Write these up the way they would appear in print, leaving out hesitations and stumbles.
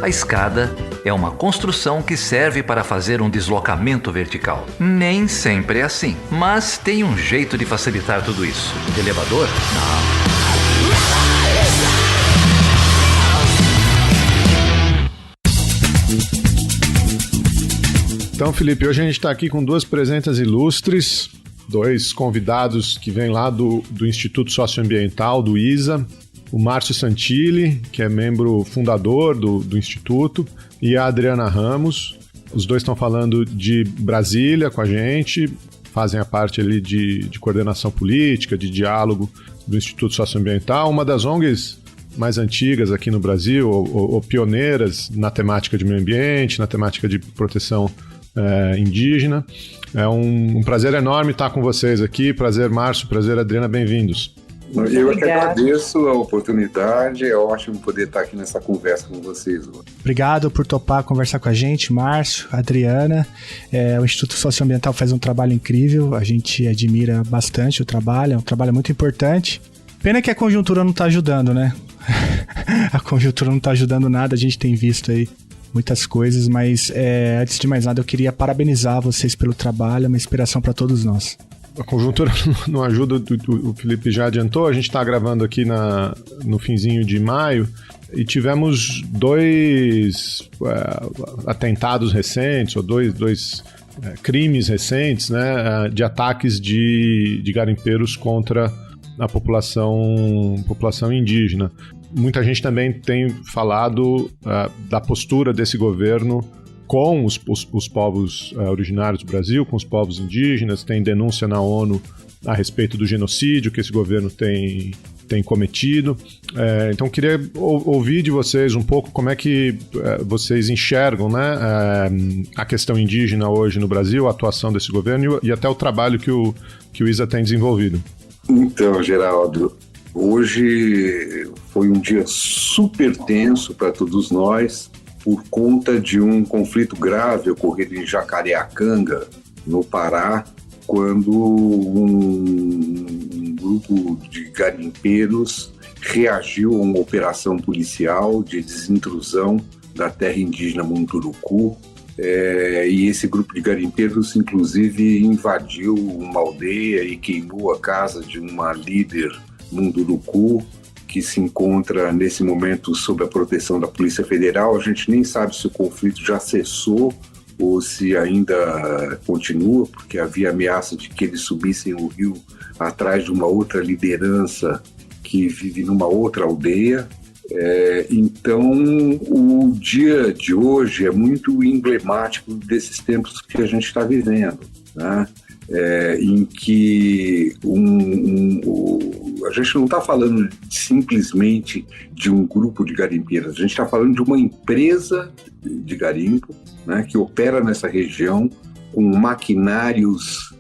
A escada é uma construção que serve para fazer um deslocamento vertical. Nem sempre é assim, mas tem um jeito de facilitar tudo isso. Elevador? Não. Então, Felipe, hoje a gente está aqui com duas presenças ilustres, dois convidados que vêm lá do Instituto Socioambiental, do ISA, o Márcio Santilli, que é membro fundador do Instituto, e a Adriana Ramos. Os dois estão falando de Brasília com a gente, fazem a parte ali de coordenação política, de diálogo do Instituto Socioambiental, uma das ONGs mais antigas aqui no Brasil, ou pioneiras na temática de meio ambiente, na temática de proteção indígena. É um prazer enorme estar com vocês aqui. Prazer, Márcio. Prazer, Adriana. Bem-vindos. Eu que agradeço a oportunidade. É ótimo poder estar aqui nessa conversa com vocês hoje. Obrigado por topar conversar com a gente, Márcio, Adriana. O Instituto Socioambiental faz um trabalho incrível. A gente admira bastante o trabalho. É um trabalho muito importante. Pena que a conjuntura não está ajudando, né? A conjuntura não está ajudando nada. A gente tem visto aí muitas coisas, mas antes de mais nada eu queria parabenizar vocês pelo trabalho, é uma inspiração para todos nós. A conjuntura não ajuda, o Felipe já adiantou, a gente está gravando aqui no finzinho de maio e tivemos dois atentados recentes, ou dois crimes recentes, né, de ataques de garimpeiros contra a população indígena. Muita gente também tem falado da postura desse governo com os povos originários do Brasil, com os povos indígenas. Tem denúncia na ONU a respeito do genocídio que esse governo tem cometido. Então, queria ouvir de vocês um pouco como é que vocês enxergam, né, a questão indígena hoje no Brasil, a atuação desse governo e até o trabalho que o ISA tem desenvolvido. Então, Geraldo, hoje foi um dia super tenso para todos nós por conta de um conflito grave ocorrido em Jacareacanga, no Pará, quando um grupo de garimpeiros reagiu a uma operação policial de desintrusão da terra indígena Munduruku. E esse grupo de garimpeiros, inclusive, invadiu uma aldeia e queimou a casa de uma líder Munduruku, que se encontra nesse momento sob a proteção da Polícia Federal. A gente nem sabe se o conflito já cessou ou se ainda continua, porque havia ameaça de que eles subissem o rio atrás de uma outra liderança que vive numa outra aldeia. Então, o dia de hoje é muito emblemático desses tempos que a gente está vivendo, né? Em que a gente não está falando simplesmente de um grupo de garimpeiros, a gente está falando de uma empresa de garimpo, né, que opera nessa região com maquinários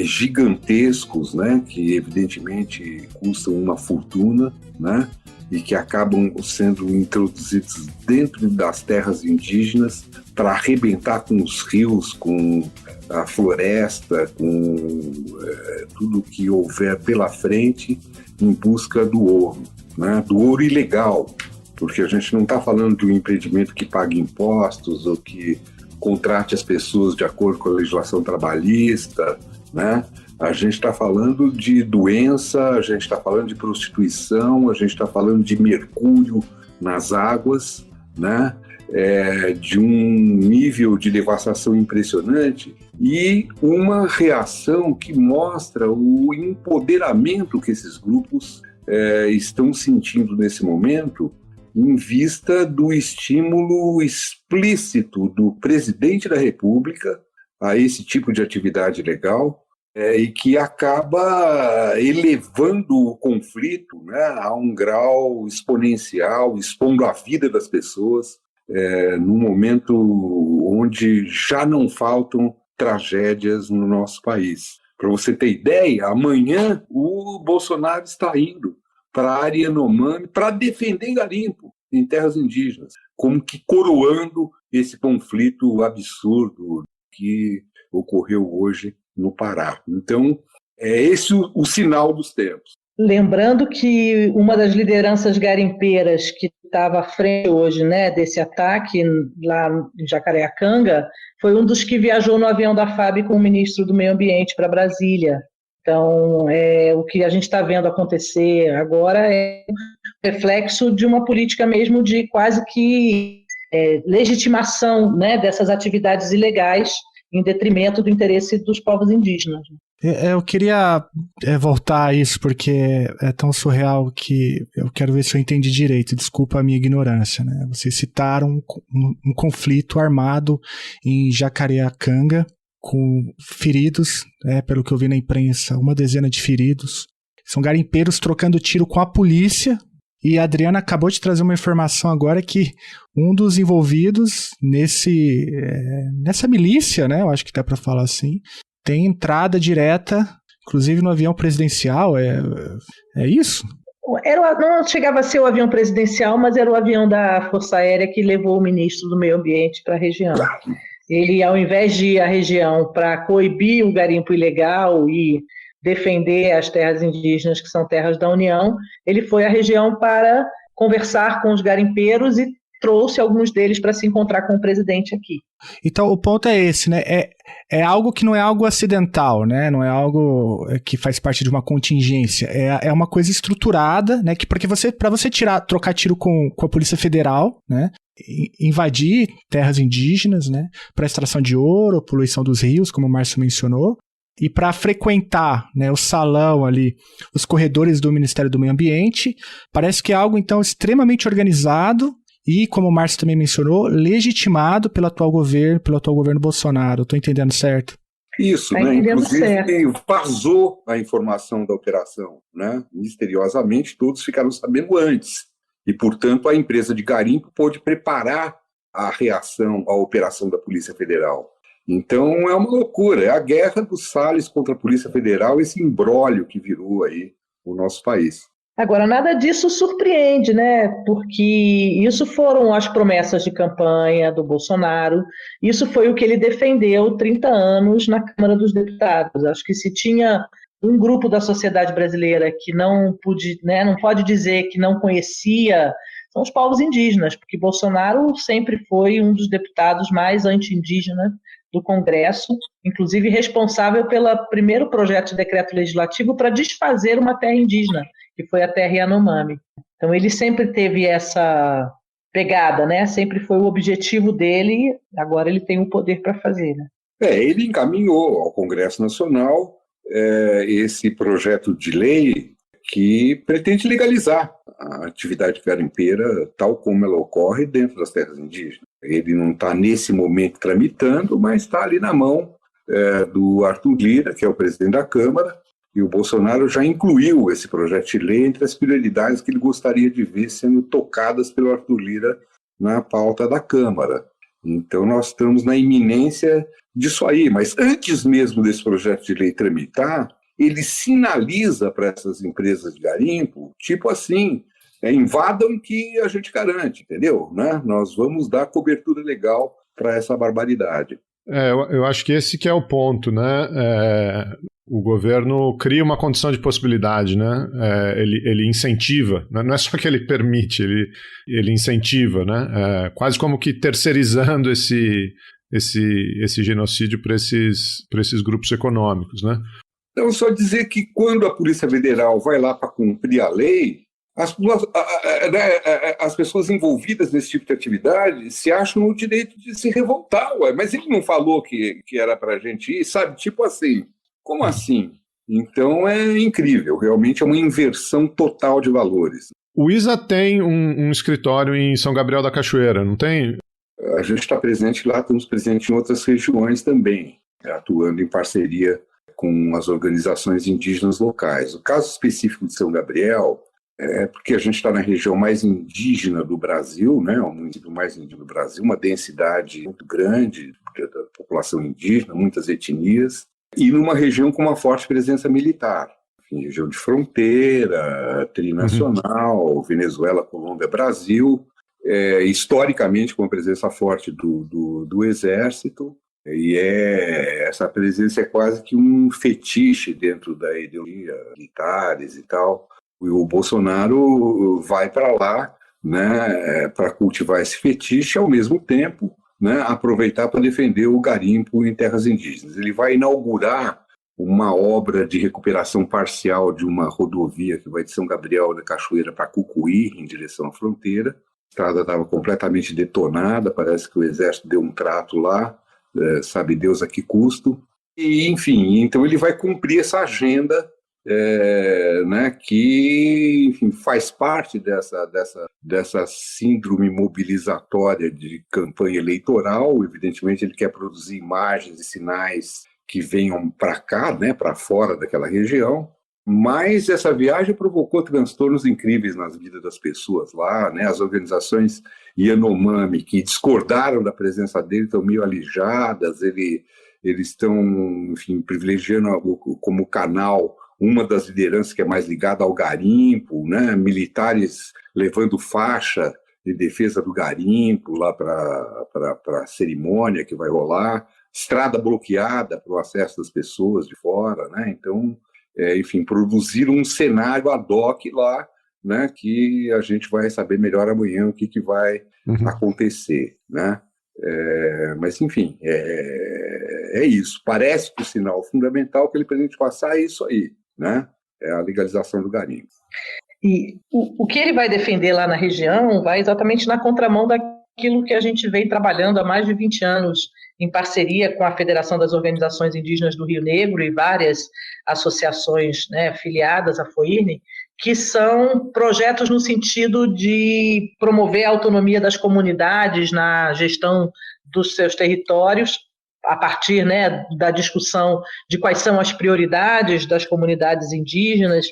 gigantescos, né, que evidentemente custam uma fortuna, né, e que acabam sendo introduzidos dentro das terras indígenas para arrebentar com os rios, com a floresta, com tudo que houver pela frente em busca do ouro, né? Do ouro ilegal, porque a gente não está falando de um empreendimento que pague impostos ou que contrate as pessoas de acordo com a legislação trabalhista, né? A gente está falando de doença, a gente está falando de prostituição, a gente está falando de mercúrio nas águas, né? De um nível de devastação impressionante e uma reação que mostra o empoderamento que esses grupos estão sentindo nesse momento em vista do estímulo explícito do presidente da República a esse tipo de atividade legal, e que acaba elevando o conflito, né, a um grau exponencial, expondo a vida das pessoas num momento onde já não faltam tragédias no nosso país. Para você ter ideia, amanhã o Bolsonaro está indo para a área Yanomami para defender garimpo em terras indígenas, como que coroando esse conflito absurdo que ocorreu hoje no Pará. Então, é esse o sinal dos tempos. Lembrando que uma das lideranças garimpeiras que estava à frente hoje, né, desse ataque lá em Jacareacanga foi um dos que viajou no avião da FAB com o ministro do Meio Ambiente para Brasília. Então, o que a gente está vendo acontecer agora é reflexo de uma política mesmo de quase que legitimação, né, dessas atividades ilegais em detrimento do interesse dos povos indígenas. Eu queria voltar a isso, porque é tão surreal que eu quero ver se eu entendi direito. Desculpa a minha ignorância, né? Vocês citaram um conflito armado em Jacareacanga, com feridos, pelo que eu vi na imprensa, 10 de feridos. São garimpeiros trocando tiro com a polícia. E a Adriana acabou de trazer uma informação agora que um dos envolvidos nessa milícia, né? Eu acho que dá para falar assim, tem entrada direta, inclusive no avião presidencial, é isso? Não chegava a ser o avião presidencial, mas era o avião da Força Aérea que levou o ministro do Meio Ambiente para a região. Ele, ao invés de ir à região para coibir o garimpo ilegal e defender as terras indígenas, que são terras da União, ele foi à região para conversar com os garimpeiros e trouxe alguns deles para se encontrar com o presidente aqui. Então, o ponto é esse, né? É algo que não é algo acidental, né? Não é algo que faz parte de uma contingência. É uma coisa estruturada, né? Porque para você trocar tiro com a Polícia Federal, né? Invadir terras indígenas, né? Para extração de ouro, poluição dos rios, como o Márcio mencionou, e para frequentar, né, o salão ali, os corredores do Ministério do Meio Ambiente, parece que é algo, então, extremamente organizado e, como o Márcio também mencionou, legitimado pelo atual governo Bolsonaro. Estou entendendo certo? Isso, né? Inclusive vazou a informação da operação, né? Misteriosamente, todos ficaram sabendo antes. E, portanto, a empresa de garimpo pôde preparar a reação à operação da Polícia Federal. Então, é uma loucura. É a guerra dos Salles contra a Polícia Federal, esse imbróglio que virou aí o nosso país. Agora, nada disso surpreende, né? Porque isso foram as promessas de campanha do Bolsonaro, isso foi o que ele defendeu 30 anos na Câmara dos Deputados. Acho que se tinha um grupo da sociedade brasileira que não pode dizer que não conhecia, são os povos indígenas, porque Bolsonaro sempre foi um dos deputados mais anti-indígenas do Congresso, inclusive responsável pelo primeiro projeto de decreto legislativo para desfazer uma terra indígena, que foi a terra Yanomami. Então ele sempre teve essa pegada, né? Sempre foi o objetivo dele, agora ele tem o poder para fazer, né? Ele encaminhou ao Congresso Nacional esse projeto de lei que pretende legalizar a atividade garimpeira tal como ela ocorre dentro das terras indígenas. Ele não está nesse momento tramitando, mas está ali na mão do Arthur Lira, que é o presidente da Câmara, e o Bolsonaro já incluiu esse projeto de lei entre as prioridades que ele gostaria de ver sendo tocadas pelo Arthur Lira na pauta da Câmara. Então nós estamos na iminência disso aí, mas antes mesmo desse projeto de lei tramitar, ele sinaliza para essas empresas de garimpo, tipo assim, invadam que a gente garante, entendeu? Né? Nós vamos dar cobertura legal para essa barbaridade. Eu acho que esse que é o ponto, né? O governo cria uma condição de possibilidade, né? Ele incentiva, não é só que ele permite, ele incentiva, né? Quase como que terceirizando esse genocídio para esses grupos econômicos, né? Então, só dizer que quando a Polícia Federal vai lá para cumprir a lei, as pessoas envolvidas nesse tipo de atividade se acham no direito de se revoltar, mas ele não falou que era para a gente ir, sabe? Tipo assim, como assim? Então é incrível, realmente é uma inversão total de valores. O ISA tem um escritório em São Gabriel da Cachoeira, não tem? A gente está presente lá, estamos presentes em outras regiões também, atuando em parceria com as organizações indígenas locais. O caso específico de São Gabriel é porque a gente está na região mais indígena do Brasil, né, o município mais indígena do Brasil, uma densidade muito grande da população indígena, muitas etnias, e numa região com uma forte presença militar. Enfim, região de fronteira, trinacional, Venezuela, Colômbia, Brasil, historicamente com uma presença forte do Exército, e essa presença é quase que um fetiche dentro da ideologia militares e tal. O Bolsonaro vai para lá, né, para cultivar esse fetiche, ao mesmo tempo, né, aproveitar para defender o garimpo em terras indígenas. Ele vai inaugurar uma obra de recuperação parcial de uma rodovia que vai de São Gabriel da Cachoeira para Cucuí, em direção à fronteira. A estrada estava completamente detonada, parece que o Exército deu um trato lá, sabe Deus a que custo. E, enfim, então ele vai cumprir essa agenda, né, que, enfim, faz parte dessa síndrome mobilizatória de campanha eleitoral. Evidentemente, ele quer produzir imagens e sinais que venham para cá, né, para fora daquela região, mas essa viagem provocou transtornos incríveis nas vidas das pessoas lá, né? As organizações Yanomami, que discordaram da presença dele, estão meio alijadas, eles estão, enfim, privilegiando como canal uma das lideranças que é mais ligada ao garimpo, né? Militares levando faixa de defesa do garimpo lá para a cerimônia que vai rolar, estrada bloqueada para o acesso das pessoas de fora, né? Então, enfim, produziram um cenário ad hoc lá, né? Que a gente vai saber melhor amanhã o que vai acontecer, né? Mas, enfim, é isso. Parece que o sinal fundamental que ele pretende passar é isso aí, né? É a legalização do garimpo. E o que ele vai defender lá na região vai exatamente na contramão daquilo que a gente vem trabalhando há mais de 20 anos em parceria com a Federação das Organizações Indígenas do Rio Negro e várias associações, né, filiadas à FOIRNE, que são projetos no sentido de promover a autonomia das comunidades na gestão dos seus territórios, a partir, né, da discussão de quais são as prioridades das comunidades indígenas,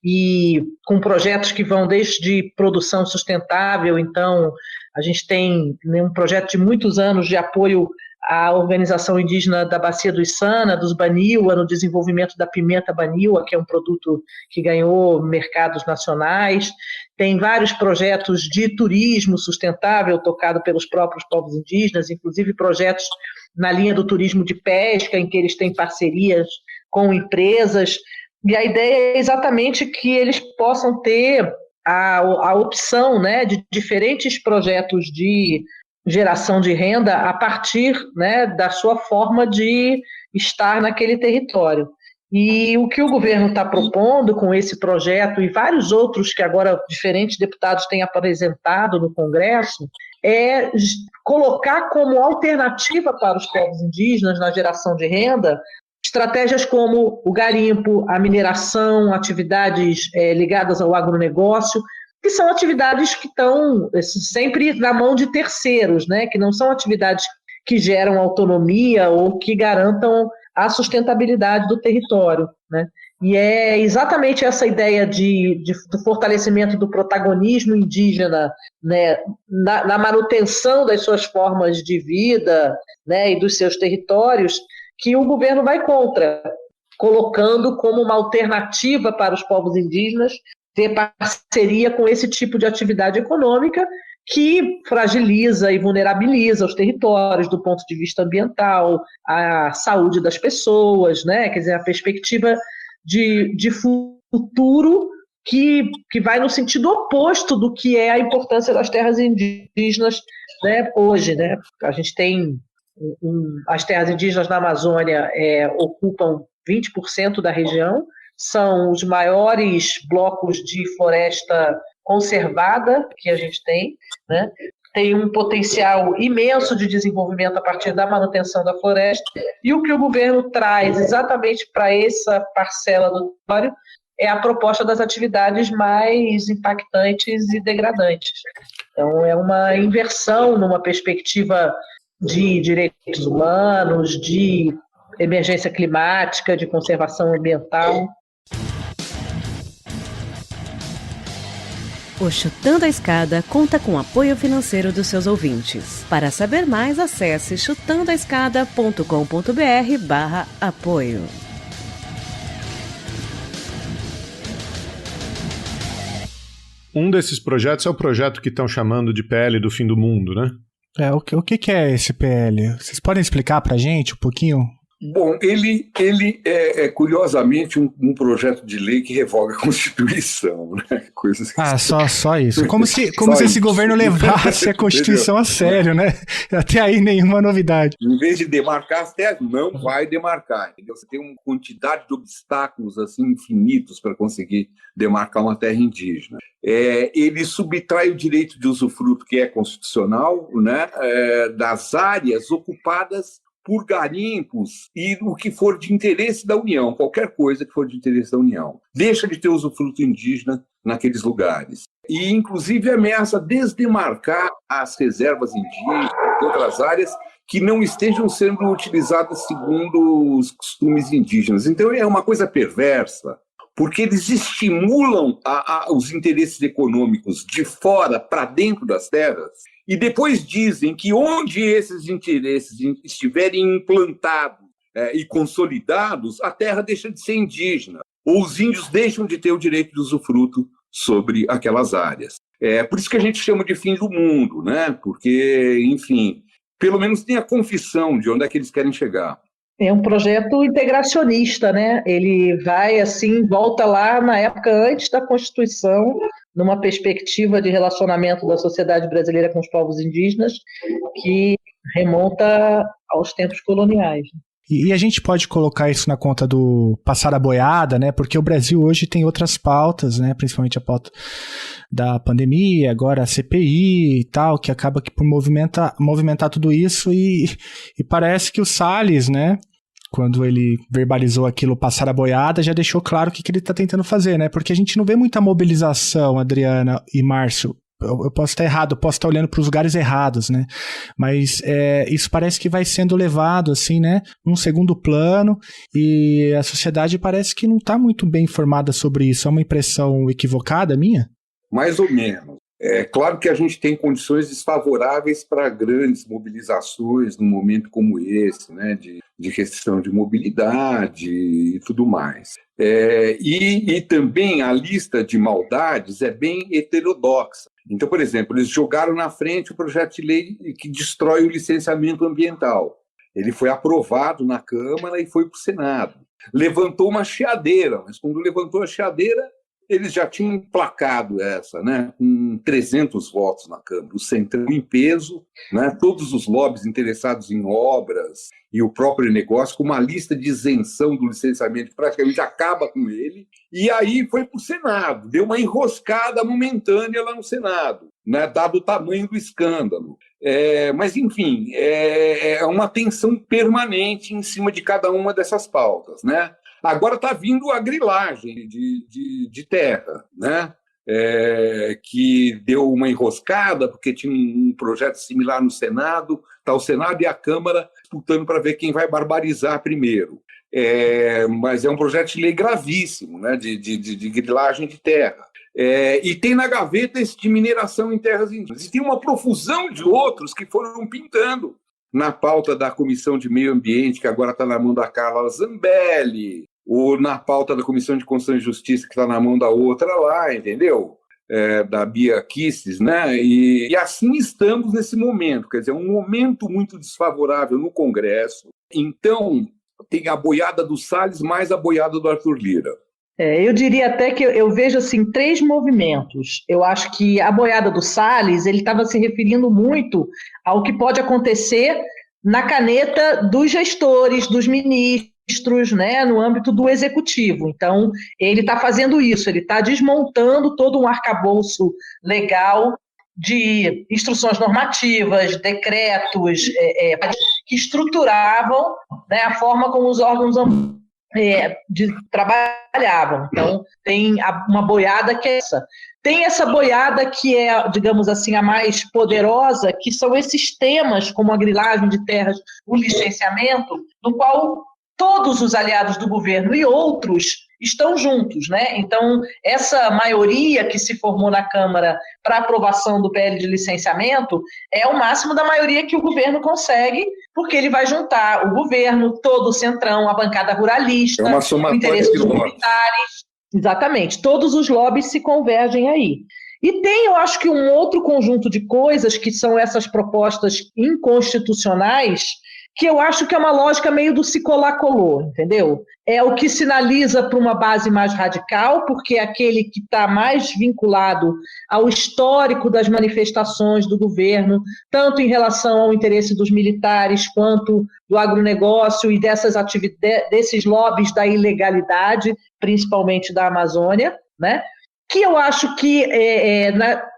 e com projetos que vão desde produção sustentável. Então, a gente tem um projeto de muitos anos de apoio à organização indígena da Bacia do Içana, dos Baniwa, no desenvolvimento da pimenta Baniwa, que é um produto que ganhou mercados nacionais. Tem vários projetos de turismo sustentável tocado pelos próprios povos indígenas, inclusive projetos na linha do turismo de pesca, em que eles têm parcerias com empresas. E a ideia é exatamente que eles possam ter a opção, né, de diferentes projetos de geração de renda a partir, né, da sua forma de estar naquele território. E o que o governo está propondo com esse projeto e vários outros que agora diferentes deputados têm apresentado no Congresso é colocar como alternativa para os povos indígenas na geração de renda estratégias como o garimpo, a mineração, atividades ligadas ao agronegócio, que são atividades que estão sempre na mão de terceiros, né? Que não são atividades que geram autonomia ou que garantam a sustentabilidade do território, né? E é exatamente essa ideia do fortalecimento do protagonismo indígena, né, na manutenção das suas formas de vida, né, e dos seus territórios, que o governo vai contra, colocando como uma alternativa para os povos indígenas ter parceria com esse tipo de atividade econômica que fragiliza e vulnerabiliza os territórios do ponto de vista ambiental, a saúde das pessoas, né? Quer dizer, a perspectiva de futuro que vai no sentido oposto do que é a importância das terras indígenas, né, hoje, né? A gente tem as terras indígenas na Amazônia ocupam 20% da região, são os maiores blocos de floresta conservada que a gente tem, né? Tem um potencial imenso de desenvolvimento a partir da manutenção da floresta, e o que o governo traz exatamente para essa parcela do território é a proposta das atividades mais impactantes e degradantes. Então, é uma inversão numa perspectiva de direitos humanos, de emergência climática, de conservação ambiental. O Chutando a Escada conta com o apoio financeiro dos seus ouvintes. Para saber mais, acesse chutandoaescada.com.br/apoio. Um desses projetos é o projeto que estão chamando de PL do Fim do Mundo, né? O que é esse PL? Vocês podem explicar pra gente um pouquinho? Bom, ele é curiosamente um projeto de lei que revoga a Constituição, né? Coisas que... Só isso. Como se esse isso. governo levasse a Constituição a sério, né? Até aí nenhuma novidade. Em vez de demarcar as terras, não vai demarcar. Entendeu? Você tem uma quantidade de obstáculos assim infinitos para conseguir demarcar uma terra indígena. Ele subtrai o direito de usufruto, que é constitucional, né? Das áreas ocupadas por garimpos e o que for de interesse da União, qualquer coisa que for de interesse da União. Deixa de ter usufruto indígena naqueles lugares. E, inclusive, ameaça desdemarcar as reservas indígenas e outras áreas que não estejam sendo utilizadas segundo os costumes indígenas. Então, é uma coisa perversa, porque eles estimulam os interesses econômicos de fora para dentro das terras e depois dizem que onde esses interesses estiverem implantados e consolidados, a terra deixa de ser indígena, ou os índios deixam de ter o direito de usufruto sobre aquelas áreas. Por isso que a gente chama de fim do mundo, né? Porque, enfim, pelo menos tem a confissão de onde é que eles querem chegar. É um projeto integracionista, né? Ele vai, assim, volta lá na época antes da Constituição, numa perspectiva de relacionamento da sociedade brasileira com os povos indígenas, que remonta aos tempos coloniais. E a gente pode colocar isso na conta do passar a boiada, né? Porque o Brasil hoje tem outras pautas, né? Principalmente a pauta da pandemia, agora a CPI e tal, que acaba que por movimentar tudo isso e parece que o Salles, né? Quando ele verbalizou aquilo, passar a boiada, já deixou claro o que ele está tentando fazer, né? Porque a gente não vê muita mobilização, Adriana e Márcio. Eu posso estar errado, eu posso estar olhando para os lugares errados, né? Mas isso parece que vai sendo levado, assim, né? Num segundo plano, e a sociedade parece que não está muito bem informada sobre isso. É uma impressão equivocada minha? Mais ou menos. É claro que a gente tem condições desfavoráveis para grandes mobilizações num momento como esse, né? De restrição de mobilidade e tudo mais. E também a lista de maldades é bem heterodoxa. Então, por exemplo, eles jogaram na frente o projeto de lei que destrói o licenciamento ambiental. Ele foi aprovado na Câmara e foi para o Senado. Levantou uma chiadeira, mas quando levantou a chiadeira, eles já tinham emplacado essa, né, com 300 votos na Câmara, o Centrão em peso, né, todos os lobbies interessados em obras e o próprio negócio, com uma lista de isenção do licenciamento que praticamente acaba com ele, e aí foi para o Senado, deu uma enroscada momentânea lá no Senado, né, dado o tamanho do escândalo. Mas, enfim, é uma tensão permanente em cima de cada uma dessas pautas, né? Agora está vindo a grilagem de terra, né? Que deu uma enroscada, porque tinha um projeto similar no Senado, está o Senado e a Câmara disputando para ver quem vai barbarizar primeiro. Mas é um projeto de lei gravíssimo, né? de grilagem de terra. E tem na gaveta esse de mineração em terras indígenas. E tem uma profusão de outros que foram pintando na pauta da Comissão de Meio Ambiente, que agora está na mão da Carla Zambelli, ou na pauta da Comissão de Constituição e Justiça, que está na mão da outra lá, entendeu? Da Bia Kicis, né? E assim estamos nesse momento, quer dizer, um momento muito desfavorável no Congresso. Então, tem a boiada do Salles mais a boiada do Arthur Lira. Eu diria até que eu vejo assim 3 movimentos. Eu acho que a boiada do Salles, ele estava se referindo muito ao que pode acontecer na caneta dos gestores, dos ministros, né, no âmbito do executivo. Então, ele está fazendo isso, ele está desmontando todo um arcabouço legal de instruções normativas, decretos, que estruturavam, né, a forma como os órgãos trabalhavam. Então, tem uma boiada que é essa. Tem essa boiada que é, digamos assim, a mais poderosa, que são esses temas, como a grilagem de terras, o licenciamento, no qual todos os aliados do governo e outros estão juntos, né? Então, essa maioria que se formou na Câmara para aprovação do PL de licenciamento é o máximo da maioria que o governo consegue, porque ele vai juntar o governo, todo o centrão, a bancada ruralista, o interesse dos militares. Exatamente, todos os lobbies se convergem aí. E tem, eu acho que um outro conjunto de coisas que são essas propostas inconstitucionais que eu acho que é uma lógica meio do se colar colou, entendeu? É o que sinaliza para uma base mais radical, porque é aquele que está mais vinculado ao histórico das manifestações do governo, tanto em relação ao interesse dos militares, quanto do agronegócio e desses lobbies da ilegalidade, principalmente da Amazônia, né? Que eu acho que,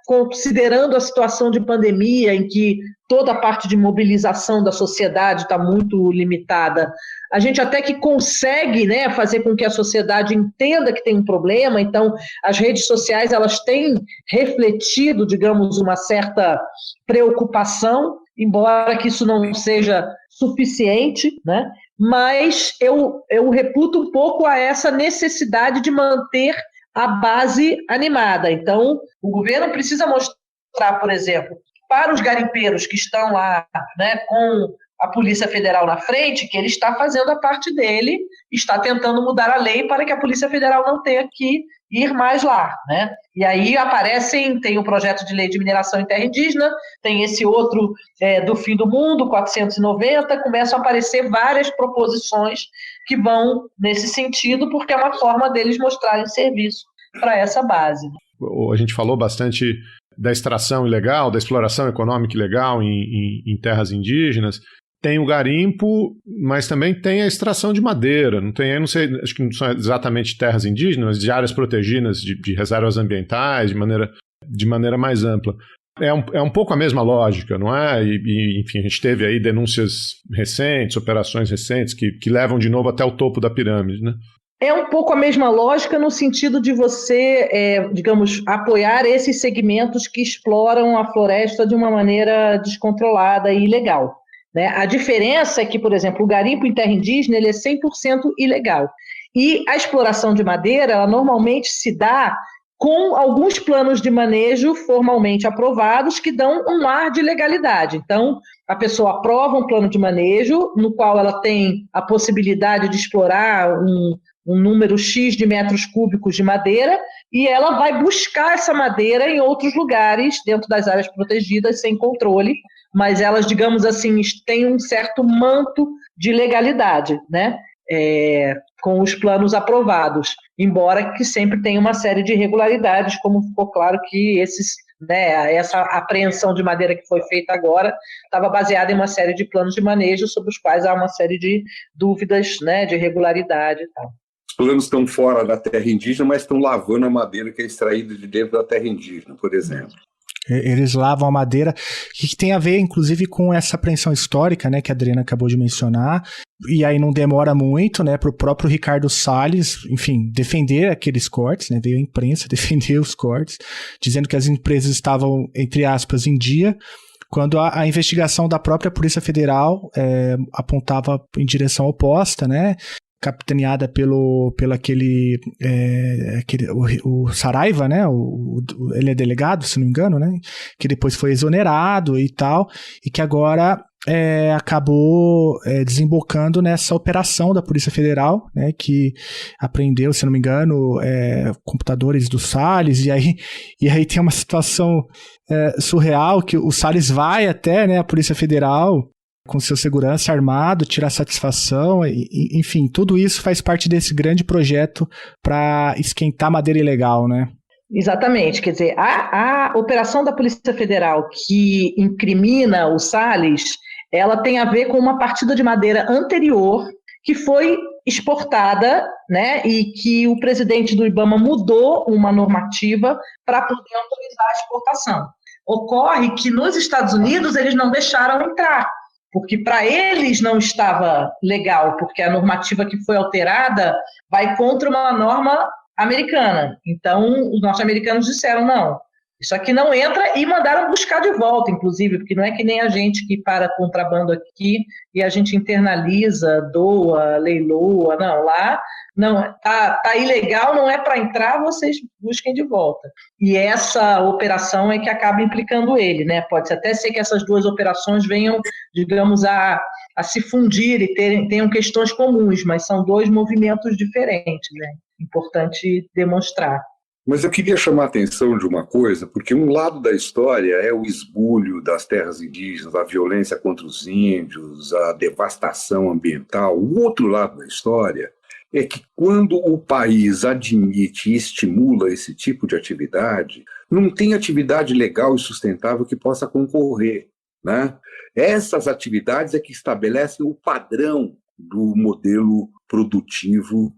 considerando a situação de pandemia, em que toda a parte de mobilização da sociedade está muito limitada, a gente até que consegue, né, fazer com que a sociedade entenda que tem um problema. Então, as redes sociais elas têm refletido, digamos, uma certa preocupação, embora que isso não seja suficiente, né? Mas eu reputo um pouco a essa necessidade de manter a base animada. Então, o governo precisa mostrar, por exemplo, para os garimpeiros que estão lá, né, com a Polícia Federal na frente, que ele está fazendo a parte dele, está tentando mudar a lei para que a Polícia Federal não tenha que ir mais lá, né? E aí tem o projeto de lei de mineração em terra indígena, tem esse outro do fim do mundo, 490, começam a aparecer várias proposições que vão nesse sentido, porque é uma forma deles mostrarem serviço para essa base. A gente falou bastante da extração ilegal, da exploração econômica ilegal em terras indígenas. Tem o garimpo, mas também tem a extração de madeira. Não sei, acho que não são exatamente terras indígenas, mas de áreas protegidas, de reservas ambientais, de maneira mais ampla. É um pouco a mesma lógica, não é? Enfim, a gente teve aí denúncias recentes, operações recentes, que levam de novo até o topo da pirâmide, né? É um pouco a mesma lógica no sentido de você, digamos, apoiar esses segmentos que exploram a floresta de uma maneira descontrolada e ilegal, né? A diferença é que, por exemplo, o garimpo em terra indígena ele é 100% ilegal. E a exploração de madeira, ela normalmente se dá com alguns planos de manejo formalmente aprovados que dão um ar de legalidade. Então, a pessoa aprova um plano de manejo no qual ela tem a possibilidade de explorar um número X de metros cúbicos de madeira e ela vai buscar essa madeira em outros lugares dentro das áreas protegidas sem controle, mas elas, digamos assim, têm um certo manto de legalidade, né? Com os planos aprovados, embora que sempre tenha uma série de irregularidades, como ficou claro que essa apreensão de madeira que foi feita agora estava baseada em uma série de planos de manejo sobre os quais há uma série de dúvidas, né, de irregularidade e tal. Os planos estão fora da terra indígena, mas estão lavando a madeira que é extraída de dentro da terra indígena, por exemplo. Eles lavam a madeira, que tem a ver, inclusive, com essa apreensão histórica, né, que a Adriana acabou de mencionar, e aí não demora muito, né, para o próprio Ricardo Salles, enfim, defender aqueles cortes, né, veio a imprensa defender os cortes, dizendo que as empresas estavam, entre aspas, em dia, quando a investigação da própria Polícia Federal apontava em direção oposta, né, capitaneada pelo o Saraiva, né? Ele é delegado, se não me engano, né? Que depois foi exonerado e tal, e que agora acabou desembocando nessa operação da Polícia Federal, né? Que apreendeu, se não me engano, computadores do Salles, e aí tem uma situação surreal que o Salles vai até, né, a Polícia Federal com seu segurança armado, tirar satisfação, enfim, tudo isso faz parte desse grande projeto para esquentar madeira ilegal, né? Exatamente, quer dizer, a operação da Polícia Federal que incrimina o Salles, ela tem a ver com uma partida de madeira anterior que foi exportada, né, e que o presidente do IBAMA mudou uma normativa para poder autorizar a exportação. Ocorre que nos Estados Unidos eles não deixaram entrar, porque para eles não estava legal, porque a normativa que foi alterada vai contra uma norma americana. Então, os norte-americanos disseram, não, isso aqui não entra, e mandaram buscar de volta, inclusive, porque não é que nem a gente que para contrabando aqui e a gente internaliza, doa, leiloa, não, lá não, tá ilegal, não é para entrar, vocês busquem de volta. E essa operação é que acaba implicando ele, né? Pode até ser que essas duas operações venham, digamos, a se fundir e tenham questões comuns, mas são dois movimentos diferentes, né? Importante demonstrar. Mas eu queria chamar a atenção de uma coisa, porque um lado da história é o esbulho das terras indígenas, a violência contra os índios, a devastação ambiental. O outro lado da história é que quando o país admite e estimula esse tipo de atividade, não tem atividade legal e sustentável que possa concorrer, né? Essas atividades é que estabelecem o padrão do modelo produtivo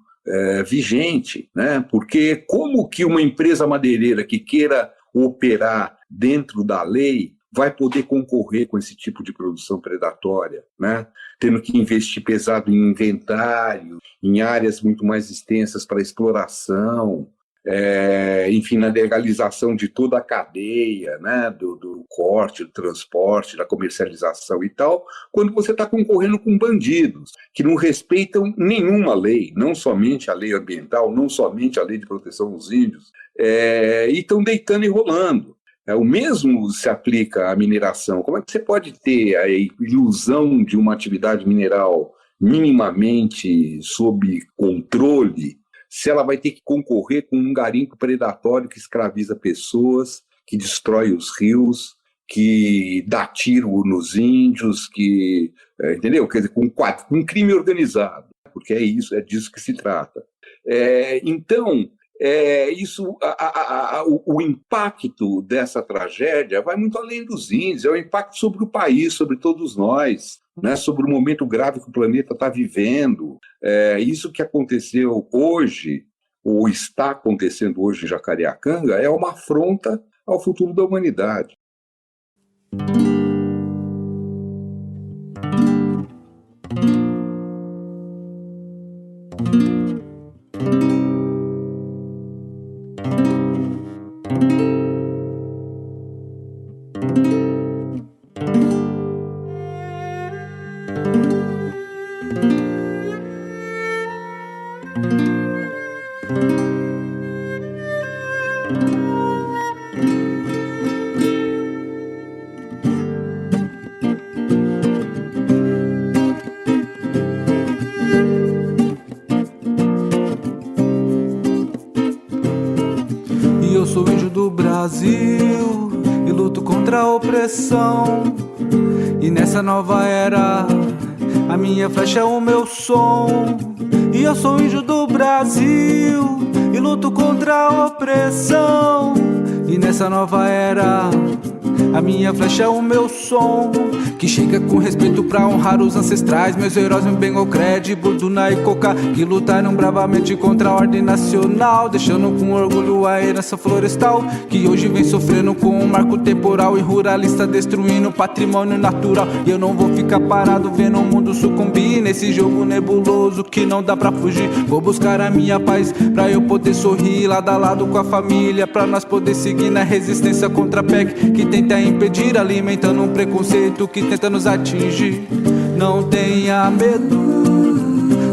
vigente, né? Porque como que uma empresa madeireira que queira operar dentro da lei vai poder concorrer com esse tipo de produção predatória, né? Tendo que investir pesado em inventário, em áreas muito mais extensas para exploração, enfim, na legalização de toda a cadeia, né, do corte, do transporte, da comercialização e tal, quando você está concorrendo com bandidos que não respeitam nenhuma lei, não somente a lei ambiental, não somente a lei de proteção aos índios, e estão deitando e rolando. O mesmo se aplica à mineração. Como é que você pode ter a ilusão de uma atividade mineral minimamente sob controle se ela vai ter que concorrer com um garimpo predatório que escraviza pessoas, que destrói os rios, que dá tiro nos índios, que, entendeu? Quer dizer, com crime organizado, porque é disso que se trata. Então, o impacto dessa tragédia vai muito além dos índios, é o impacto sobre o país, sobre todos nós, né, sobre o momento grave que o planeta está vivendo. Isso que aconteceu hoje, ou está acontecendo hoje em Jacareacanga, é uma afronta ao futuro da humanidade. Brasil e luto contra a opressão. E nessa nova era, a minha flecha é o meu som. E eu sou índio do Brasil e luto contra a opressão. E nessa nova era, a minha flecha é o meu som, que chega com respeito pra honrar os ancestrais, meus heróis em Bengal Cred, Burduna e Coca, que lutaram bravamente contra a ordem nacional, deixando com orgulho a herança florestal, que hoje vem sofrendo com um marco temporal e ruralista destruindo o patrimônio natural. E eu não vou ficar parado vendo o mundo sucumbir nesse jogo nebuloso que não dá pra fugir. Vou buscar a minha paz pra eu poder sorrir lado a lado com a família, pra nós poder seguir na resistência contra a PEC que tenta impedir, alimentando um preconceito que tenta nos atingir. Não tenha medo,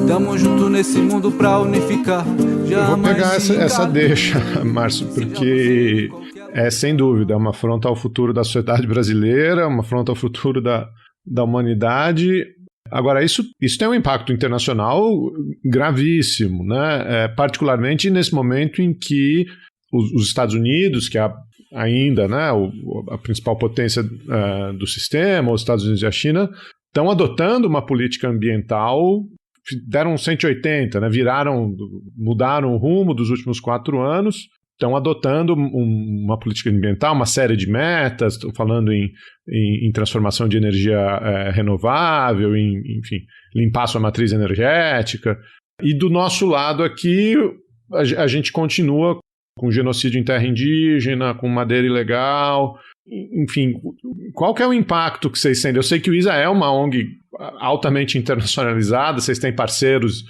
tamo junto nesse mundo pra unificar. Eu vou pegar essa deixa, Márcio, porque sem dúvida, é uma afronta ao futuro da sociedade brasileira, uma afronta ao futuro da humanidade. Agora, isso tem um impacto internacional gravíssimo, né? Particularmente nesse momento em que os Estados Unidos, que ainda, né, a principal potência do sistema, os Estados Unidos e a China, estão adotando uma política ambiental, deram um 180, né, mudaram o rumo dos últimos 4 anos, estão adotando uma política ambiental, uma série de metas, estou falando em transformação de energia renovável, enfim, limpar sua matriz energética. E do nosso lado aqui, a gente continua com genocídio em terra indígena, com madeira ilegal, enfim, qual que é o impacto que vocês sentem? Eu sei que o ISA é uma ONG altamente internacionalizada, vocês têm parceiros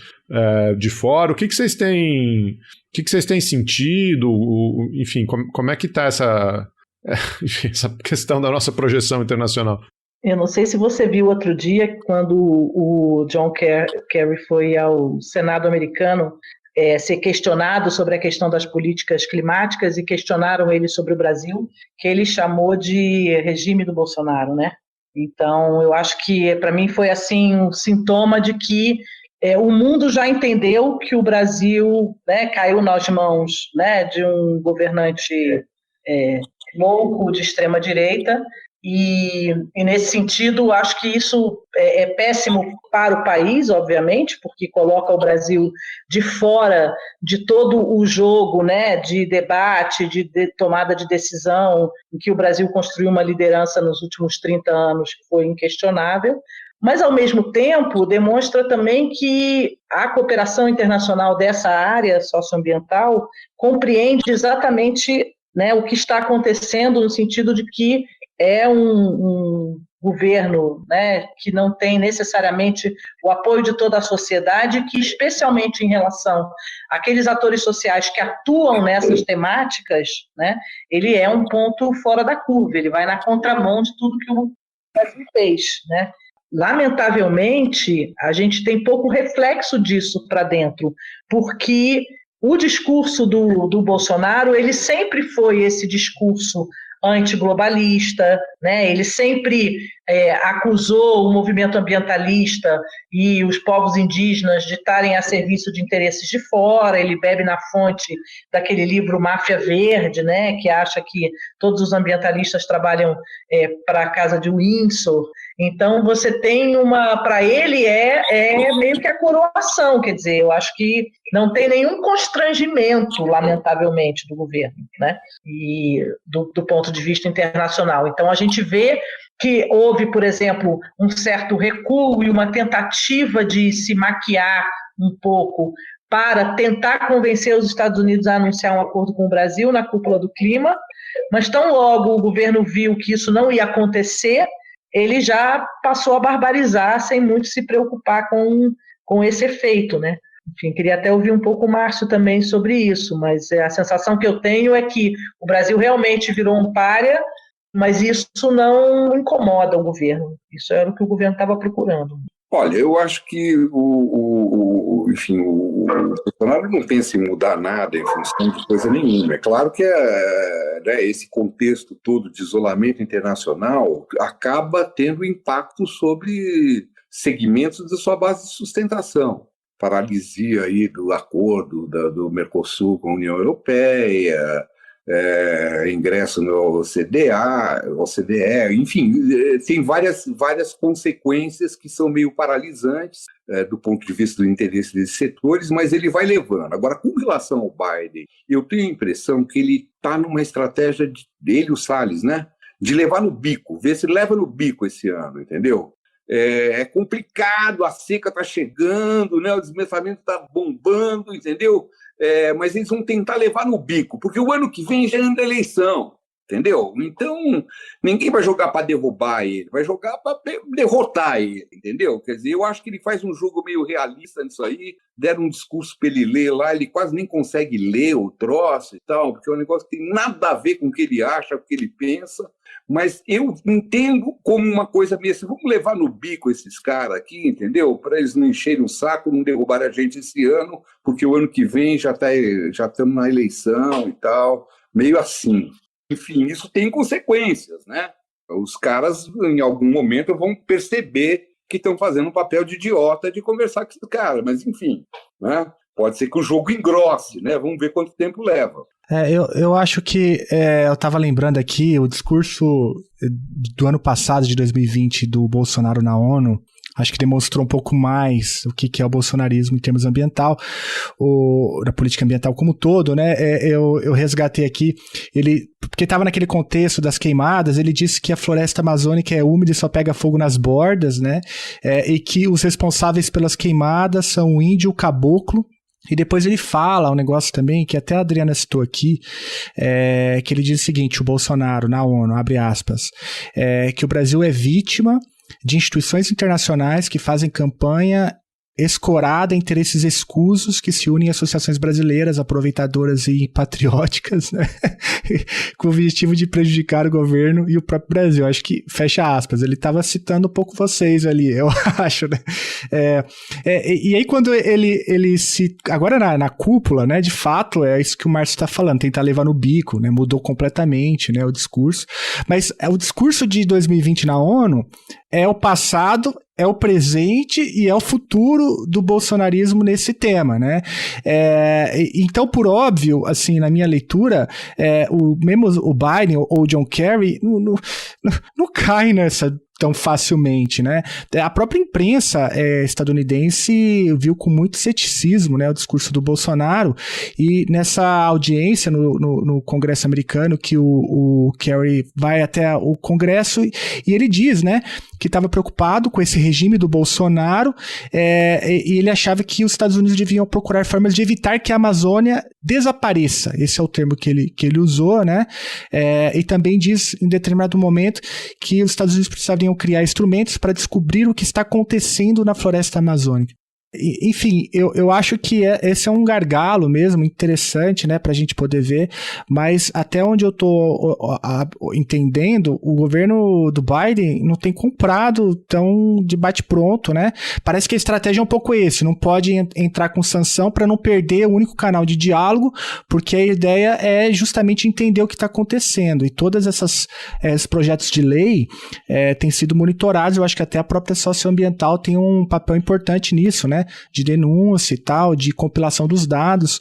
de fora, o que vocês têm sentido, enfim, como é que está essa questão da nossa projeção internacional? Eu não sei se você viu outro dia, quando o John Kerry foi ao Senado americano ser questionado sobre a questão das políticas climáticas e questionaram ele sobre o Brasil, que ele chamou de regime do Bolsonaro, né? Então, eu acho que para mim foi assim um sintoma de que o mundo já entendeu que o Brasil, né, caiu nas mãos, né, de um governante louco de extrema-direita, e nesse sentido, acho que isso é péssimo para o país, obviamente, porque coloca o Brasil de fora de todo o jogo, né, de debate, de tomada de decisão, em que o Brasil construiu uma liderança nos últimos 30 anos que foi inquestionável, mas, ao mesmo tempo, demonstra também que a cooperação internacional dessa área socioambiental compreende exatamente, né, o que está acontecendo, no sentido de que é um governo, né, que não tem necessariamente o apoio de toda a sociedade, que, especialmente em relação àqueles atores sociais que atuam nessas temáticas, né, ele é um ponto fora da curva, ele vai na contramão de tudo que o Brasil fez, né. Lamentavelmente, a gente tem pouco reflexo disso para dentro, porque o discurso do Bolsonaro, ele sempre foi esse discurso antiglobalista, né? Ele sempre acusou o movimento ambientalista e os povos indígenas de estarem a serviço de interesses de fora. Ele bebe na fonte daquele livro Máfia Verde, né? Que acha que todos os ambientalistas trabalham para a casa de Windsor. Então, você tem para ele é meio que a coroação, quer dizer, eu acho que não tem nenhum constrangimento, lamentavelmente, do governo, né? E do ponto de vista internacional. Então, a gente vê que houve, por exemplo, um certo recuo e uma tentativa de se maquiar um pouco para tentar convencer os Estados Unidos a anunciar um acordo com o Brasil na cúpula do clima, mas tão logo o governo viu que isso não ia acontecer, ele já passou a barbarizar sem muito se preocupar com esse efeito, né? Enfim, queria até ouvir um pouco o Márcio também sobre isso, mas a sensação que eu tenho é que o Brasil realmente virou um pária, mas isso não incomoda o governo. Isso era o que o governo estava procurando. Olha, eu acho que o Bolsonaro não pensa em mudar nada em função de coisa nenhuma. É claro que né, esse contexto todo de isolamento internacional acaba tendo impacto sobre segmentos da sua base de sustentação. Paralisia aí do acordo do Mercosul com a União Europeia, ingresso no OCDE, enfim, tem várias consequências que são meio paralisantes do ponto de vista do interesse desses setores, mas ele vai levando. Agora, com relação ao Biden, eu tenho a impressão que ele está numa estratégia, ele e o Salles, né, de levar no bico, ver se leva no bico esse ano, entendeu? É complicado, a seca está chegando, né, o desmatamento está bombando, entendeu? Mas eles vão tentar levar no bico, porque o ano que vem já anda a eleição, entendeu? Então, ninguém vai jogar para derrubar ele, vai jogar para derrotar ele, entendeu? Quer dizer, eu acho que ele faz um jogo meio realista nisso aí, deram um discurso para ele ler lá, ele quase nem consegue ler o troço e tal, porque é um negócio que tem nada a ver com o que ele acha, com o que ele pensa, mas eu entendo como uma coisa meio assim, vamos levar no bico esses caras aqui, entendeu? Para eles não encherem o saco, não derrubarem a gente esse ano, porque o ano que vem já estamos na eleição e tal, meio assim. Enfim, isso tem consequências, né? Os caras, em algum momento, vão perceber que estão fazendo um papel de idiota de conversar com esse cara, mas enfim, né? Pode ser que o jogo engrosse, né? Vamos ver quanto tempo leva. Eu acho que eu estava lembrando aqui o discurso do ano passado, de 2020, do Bolsonaro na ONU. Acho que demonstrou um pouco mais o que é o bolsonarismo em termos ambiental, da política ambiental como um todo, né? Eu resgatei aqui, porque estava naquele contexto das queimadas, ele disse que a floresta amazônica é úmida e só pega fogo nas bordas, né? E que os responsáveis pelas queimadas são o índio, o caboclo. E depois ele fala um negócio também, que até a Adriana citou aqui, que ele diz o seguinte, o Bolsonaro na ONU, abre aspas, que o Brasil é vítima de instituições internacionais que fazem campanha escorada a interesses escusos que se unem a associações brasileiras aproveitadoras e patrióticas, né? Com o objetivo de prejudicar o governo e o próprio Brasil. Acho que, fecha aspas, ele estava citando um pouco vocês ali, eu acho, né? E aí quando ele se... Agora na cúpula, né, de fato, é isso que o Márcio está falando, tentar levar no bico, né? Mudou completamente, né, o discurso. Mas o discurso de 2020 na ONU é o passado, é o presente e é o futuro do bolsonarismo nesse tema, né? Então, por óbvio, assim, na minha leitura, mesmo o Biden ou o John Kerry não cai nessa tão facilmente, né? A própria imprensa estadunidense viu com muito ceticismo, né, o discurso do Bolsonaro, e nessa audiência no Congresso americano, que o Kerry vai até o Congresso e ele diz, né, que estava preocupado com esse regime do Bolsonaro, e ele achava que os Estados Unidos deviam procurar formas de evitar que a Amazônia desapareça. Esse é o termo que ele usou, né? E também diz, em determinado momento, que os Estados Unidos precisariam criar instrumentos para descobrir o que está acontecendo na floresta amazônica. Enfim, eu acho que esse é um gargalo mesmo, interessante, né, pra gente poder ver, mas até onde eu tô entendendo, o governo do Biden não tem comprado tão de bate-pronto, né? Parece que a estratégia é um pouco esse, não pode entrar com sanção para não perder o único canal de diálogo, porque a ideia é justamente entender o que está acontecendo, e todas esses projetos de lei têm sido monitorados. Eu acho que até a própria socioambiental tem um papel importante nisso, né? De denúncia e tal, de compilação dos dados,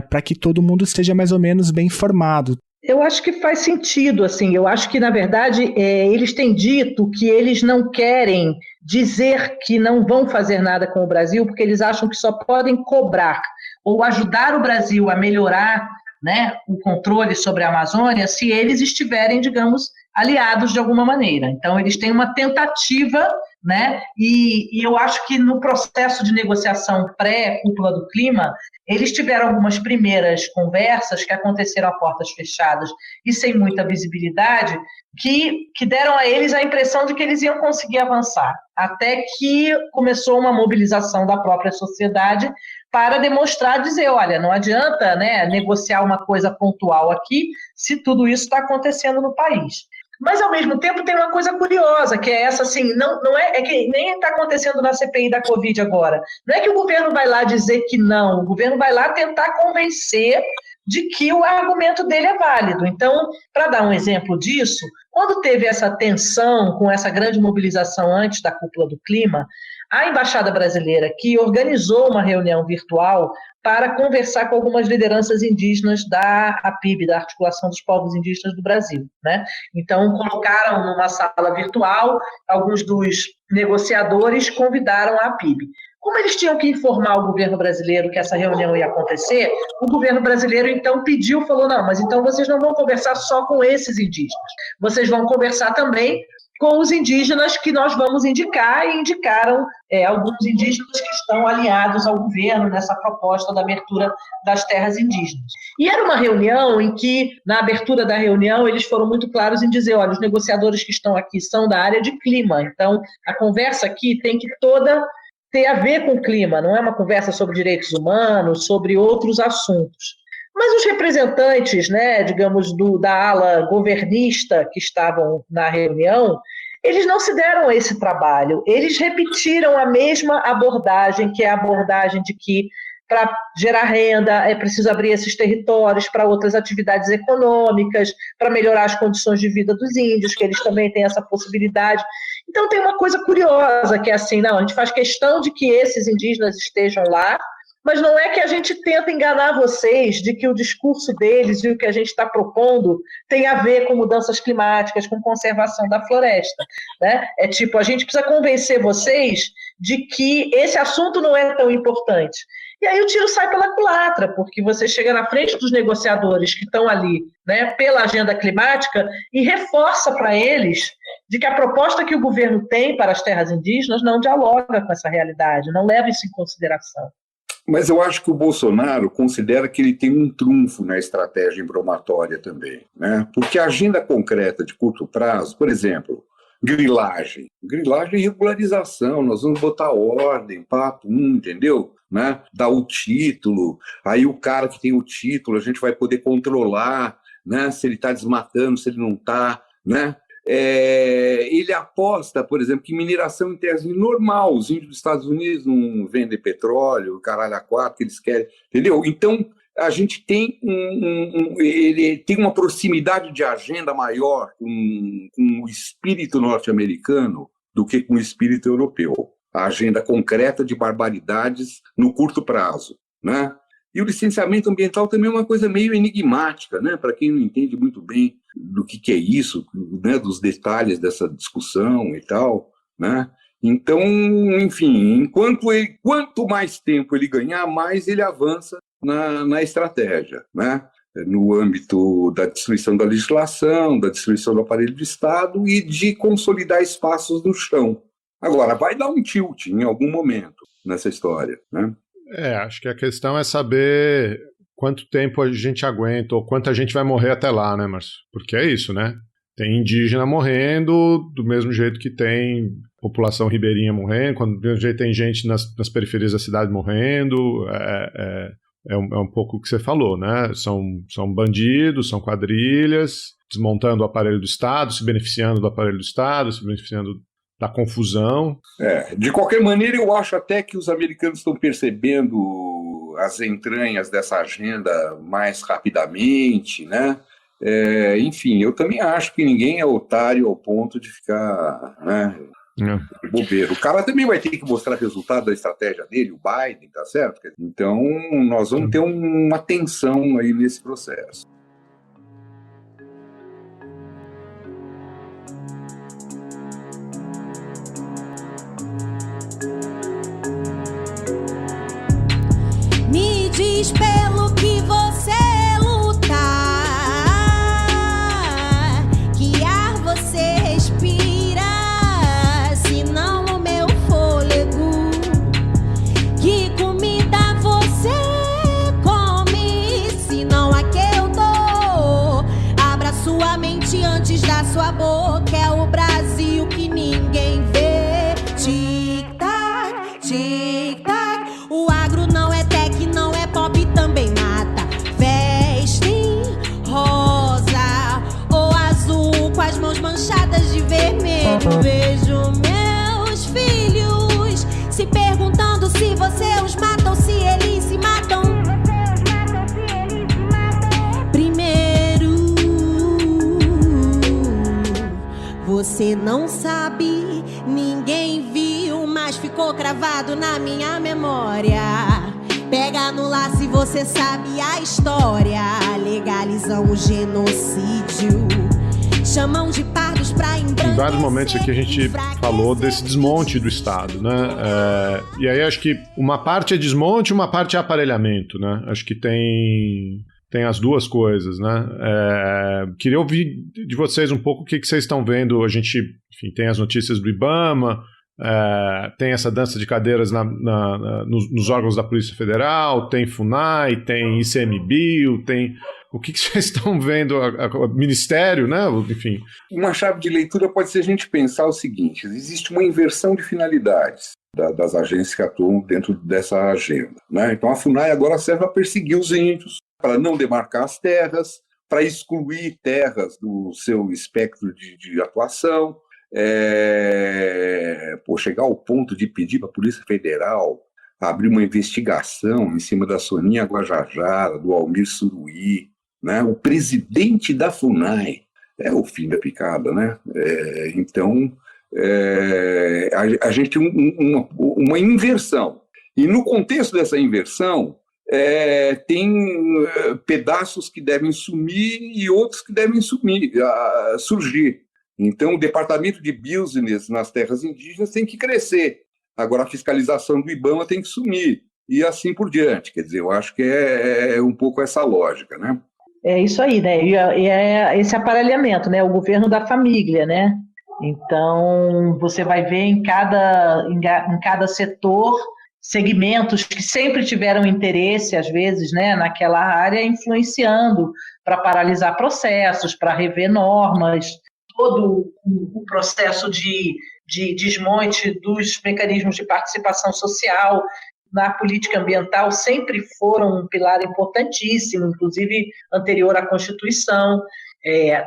para que todo mundo esteja mais ou menos bem informado. Eu acho que faz sentido, assim, eu acho que, na verdade, eles têm dito que eles não querem dizer que não vão fazer nada com o Brasil, porque eles acham que só podem cobrar ou ajudar o Brasil a melhorar, né, o controle sobre a Amazônia se eles estiverem, digamos, aliados de alguma maneira. Então, eles têm uma tentativa, né? E eu acho que no processo de negociação pré-cúpula do clima, eles tiveram algumas primeiras conversas que aconteceram a portas fechadas e sem muita visibilidade, que deram a eles a impressão de que eles iam conseguir avançar, até que começou uma mobilização da própria sociedade para demonstrar, dizer, olha, não adianta, né, negociar uma coisa pontual aqui se tudo isso está acontecendo no país. Mas, ao mesmo tempo, tem uma coisa curiosa, que é essa, assim, não é que nem está acontecendo na CPI da Covid agora. Não é que o governo vai lá dizer que não, o governo vai lá tentar convencer de que o argumento dele é válido. Então, para dar um exemplo disso, quando teve essa tensão com essa grande mobilização antes da cúpula do clima, a Embaixada Brasileira, que organizou uma reunião virtual para conversar com algumas lideranças indígenas da APIB, da Articulação dos Povos Indígenas do Brasil, né? Então, colocaram numa sala virtual, alguns dos negociadores convidaram a APIB. Como eles tinham que informar o governo brasileiro que essa reunião ia acontecer, o governo brasileiro, então, falou, não, mas então vocês não vão conversar só com esses indígenas, vocês vão conversar também com os indígenas que nós vamos indicar, e indicaram alguns indígenas que estão alinhados ao governo nessa proposta da abertura das terras indígenas. E era uma reunião em que, na abertura da reunião, eles foram muito claros em dizer, olha, os negociadores que estão aqui são da área de clima, então a conversa aqui tem que toda ter a ver com o clima, não é uma conversa sobre direitos humanos, sobre outros assuntos. Mas os representantes, né, digamos, da ala governista que estavam na reunião, eles não se deram a esse trabalho. Eles repetiram a mesma abordagem, que é a abordagem de que, para gerar renda, é preciso abrir esses territórios para outras atividades econômicas, para melhorar as condições de vida dos índios, que eles também têm essa possibilidade. Então, tem uma coisa curiosa, que é assim, não, a gente faz questão de que esses indígenas estejam lá, mas não é que a gente tenta enganar vocês de que o discurso deles e o que a gente está propondo tem a ver com mudanças climáticas, com conservação da floresta, né? É tipo, a gente precisa convencer vocês de que esse assunto não é tão importante. E aí o tiro sai pela culatra, porque você chega na frente dos negociadores que estão ali, né, pela agenda climática, e reforça para eles de que a proposta que o governo tem para as terras indígenas não dialoga com essa realidade, não leva isso em consideração. Mas eu acho que o Bolsonaro considera que ele tem um trunfo na estratégia improbatória também, né? Porque a agenda concreta de curto prazo, por exemplo, grilagem e regularização, nós vamos botar ordem, entendeu? Né? Dar o título, aí o cara que tem o título, a gente vai poder controlar, né? Se ele está desmatando, se ele não está, né? Ele aposta, por exemplo, que mineração em terras normal, os índios dos Estados Unidos não vendem petróleo, caralho a quatro, que eles querem, entendeu? Então, a gente tem ele tem uma proximidade de agenda maior com o espírito norte-americano do que com o espírito europeu. A agenda concreta de barbaridades no curto prazo, né? E o licenciamento ambiental também é uma coisa meio enigmática, né? Para quem não entende muito bem do que é isso, né? Dos detalhes dessa discussão e tal, né? Então, enfim, quanto mais tempo ele ganhar, mais ele avança na estratégia, né? No âmbito da destruição da legislação, da destruição do aparelho do Estado e de consolidar espaços no chão. Agora, vai dar um tilt em algum momento nessa história, né? Acho que a questão é saber quanto tempo a gente aguenta ou quanta gente vai morrer até lá, né, Márcio? Porque é isso, né? Tem indígena morrendo do mesmo jeito que tem população ribeirinha morrendo, do mesmo jeito tem gente nas periferias da cidade morrendo. É um pouco o que você falou, né? São bandidos, são quadrilhas, desmontando o aparelho do Estado, se beneficiando do aparelho do Estado, se beneficiando da confusão. De qualquer maneira, eu acho até que os americanos estão percebendo as entranhas dessa agenda mais rapidamente, né? Enfim, eu também acho que ninguém é otário ao ponto de ficar, né, bobeiro. O cara também vai ter que mostrar resultado da estratégia dele, o Biden, tá certo? Então, nós vamos ter uma tensão aí nesse processo. Me diz pelo que você lutar, que ar você respira, se não o meu fôlego, que comida você come, se não a que eu dou. Abra sua mente antes da sua boca, é o Brasil que ninguém vê. Tic-tac, tic-tac, o agro não é tech, não é pop, também mata. Vestem rosa ou azul, com as mãos manchadas de vermelho. Vejo meus filhos se perguntando se você os mata ou se eles se matam primeiro. Você não sabe, ninguém viu, mas ficou cravado na minha memória. Pega no laço e você sabe a história. Legalizam o genocídio, chamam de pardos pra embranquecer. Em vários momentos aqui a gente falou desse desmonte do Estado, né? E aí acho que uma parte é desmonte, uma parte é aparelhamento, né? Acho que tem as duas coisas, né? Queria ouvir de vocês um pouco o que vocês estão vendo. A gente, enfim, tem as notícias do IBAMA, tem essa dança de cadeiras nos órgãos da Polícia Federal, tem FUNAI, tem ICMBio, tem... O que vocês estão vendo? O Ministério, né? Enfim. Uma chave de leitura pode ser a gente pensar o seguinte: existe uma inversão de finalidades das agências que atuam dentro dessa agenda, né? Então a FUNAI agora serve para perseguir os índios, para não demarcar as terras, para excluir terras do seu espectro de atuação. Chegar ao ponto de pedir para a Polícia Federal abrir uma investigação em cima da Soninha Guajajara, do Almir Suruí, né? O presidente da FUNAI. É o fim da picada, né? Então, a gente tem uma inversão. E no contexto dessa inversão, tem pedaços que devem sumir e outros que devem surgir. Então, o departamento de business nas terras indígenas tem que crescer. Agora, a fiscalização do IBAMA tem que sumir. E assim por diante. Quer dizer, eu acho que é um pouco essa lógica, né? É isso aí, né? E é esse aparelhamento, né? O governo da família, né? Então, você vai ver em cada setor segmentos que sempre tiveram interesse, às vezes, né, naquela área, influenciando para paralisar processos, para rever normas. Todo o processo de desmonte dos mecanismos de participação social na política ambiental sempre foram um pilar importantíssimo, inclusive anterior à Constituição.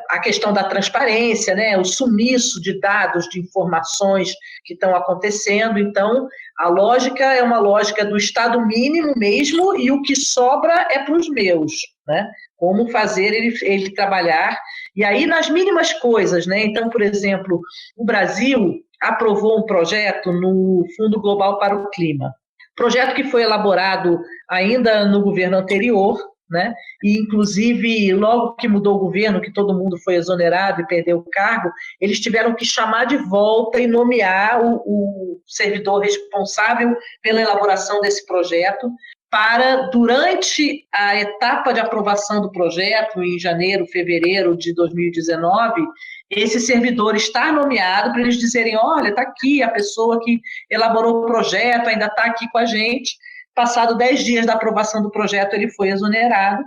a questão da transparência, né, o sumiço de dados, de informações que estão acontecendo. Então, a lógica é uma lógica do Estado mínimo mesmo, e o que sobra é para os meus, né? Como fazer ele trabalhar. E aí, nas mínimas coisas, né? Então, por exemplo, o Brasil aprovou um projeto no Fundo Global para o Clima, projeto que foi elaborado ainda no governo anterior, né? E, inclusive, logo que mudou o governo, que todo mundo foi exonerado e perdeu o cargo, eles tiveram que chamar de volta e nomear o servidor responsável pela elaboração desse projeto para, durante a etapa de aprovação do projeto, em janeiro, fevereiro de 2019, esse servidor estar nomeado para eles dizerem, olha, está aqui a pessoa que elaborou o projeto, ainda está aqui com a gente. Passado 10 dias da aprovação do projeto, ele foi exonerado.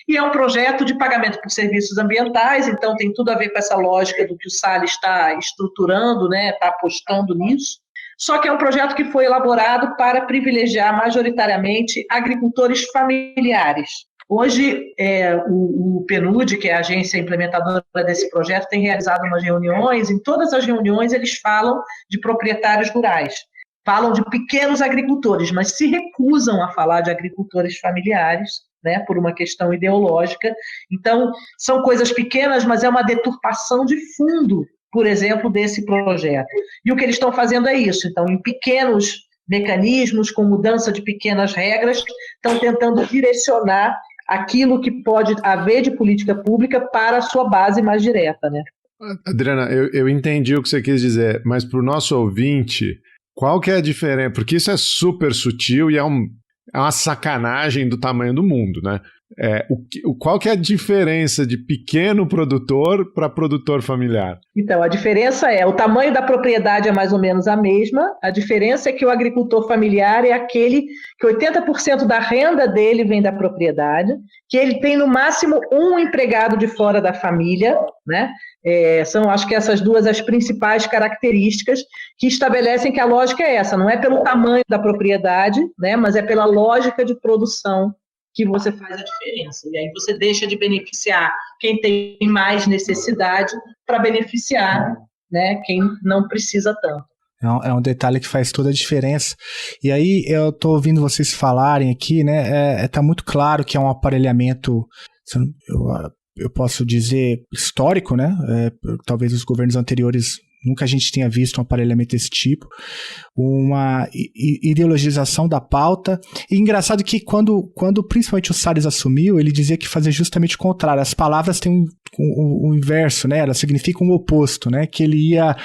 E é um projeto de pagamento por serviços ambientais, então tem tudo a ver com essa lógica do que o Salles está estruturando, né, está apostando nisso. Só que é um projeto que foi elaborado para privilegiar majoritariamente agricultores familiares. Hoje, o PNUD, que é a agência implementadora desse projeto, tem realizado umas reuniões. Em todas as reuniões, eles falam de proprietários rurais. Falam de pequenos agricultores, mas se recusam a falar de agricultores familiares, né, por uma questão ideológica. Então, são coisas pequenas, mas é uma deturpação de fundo, por exemplo, desse projeto. E o que eles estão fazendo é isso. Então, em pequenos mecanismos, com mudança de pequenas regras, estão tentando direcionar aquilo que pode haver de política pública para a sua base mais direta, né? Adriana, eu entendi o que você quis dizer, mas para o nosso ouvinte, qual que é a diferença? Porque isso é super sutil e é uma sacanagem do tamanho do mundo, né? Qual que é a diferença de pequeno produtor para produtor familiar? Então, a diferença o tamanho da propriedade é mais ou menos a mesma, a diferença é que o agricultor familiar é aquele que 80% da renda dele vem da propriedade, que ele tem no máximo um empregado de fora da família, né? São, acho que essas duas as principais características que estabelecem que a lógica é essa, não é pelo tamanho da propriedade, né? Mas é pela lógica de produção que você faz a diferença. E aí você deixa de beneficiar quem tem mais necessidade para beneficiar, né, quem não precisa tanto. É um detalhe que faz toda a diferença. E aí eu estou ouvindo vocês falarem aqui, né? Tá muito claro que é um aparelhamento, eu posso dizer, histórico, né? Talvez os governos anteriores nunca a gente tenha visto um aparelhamento desse tipo, uma ideologização da pauta. E engraçado que quando principalmente o Salles assumiu, ele dizia que fazia justamente o contrário. As palavras têm o inverso, né? Elas significam o oposto, né? Que ele ia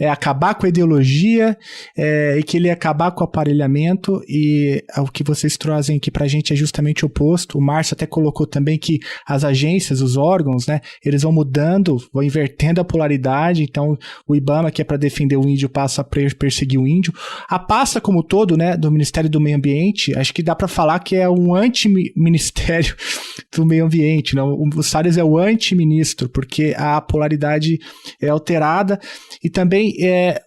acabar com a ideologia e que ele ia acabar com o aparelhamento, e o que vocês trazem aqui pra gente é justamente o oposto. O Márcio até colocou também que as agências, os órgãos, né? Eles vão mudando, vão invertendo a polaridade. Então o IBAMA, que é para defender o índio, passa a perseguir o índio. A pasta como todo, né, do Ministério do Meio Ambiente, acho que dá para falar que é um anti-ministério do meio ambiente, né? O Salles é o anti-ministro, porque a polaridade é alterada. E também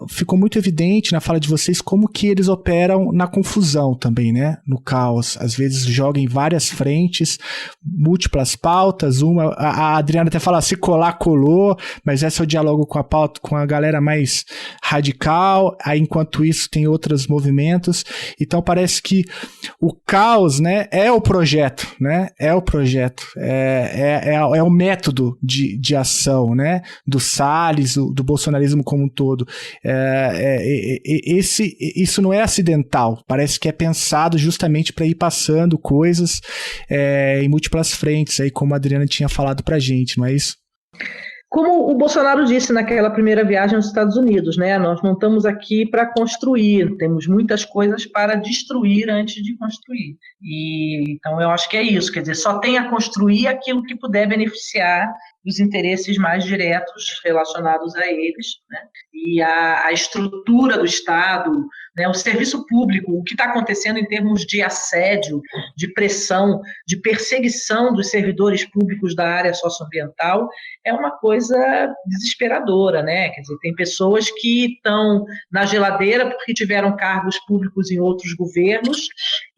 ficou muito evidente na fala de vocês como que eles operam na confusão também, né, no caos. Às vezes jogam em várias frentes, múltiplas pautas, a Adriana até fala, se colar, colou, mas esse é o diálogo com a pauta, com a galera mais radical, aí enquanto isso tem outros movimentos. Então parece que o caos, né, é o projeto, né, é o método de ação, né, do Salles, do bolsonarismo como um todo. Isso não é acidental, parece que é pensado justamente para ir passando coisas em múltiplas frentes, aí, como a Adriana tinha falado pra gente, não é isso? Como o Bolsonaro disse naquela primeira viagem aos Estados Unidos, né? Nós não estamos aqui para construir, temos muitas coisas para destruir antes de construir. Então eu acho que é isso, quer dizer, só tem a construir aquilo que puder beneficiar os interesses mais diretos relacionados a eles, né? E a estrutura do Estado, né? O serviço público, o que está acontecendo em termos de assédio, de pressão, de perseguição dos servidores públicos da área socioambiental é uma coisa desesperadora, né? Quer dizer, tem pessoas que estão na geladeira porque tiveram cargos públicos em outros governos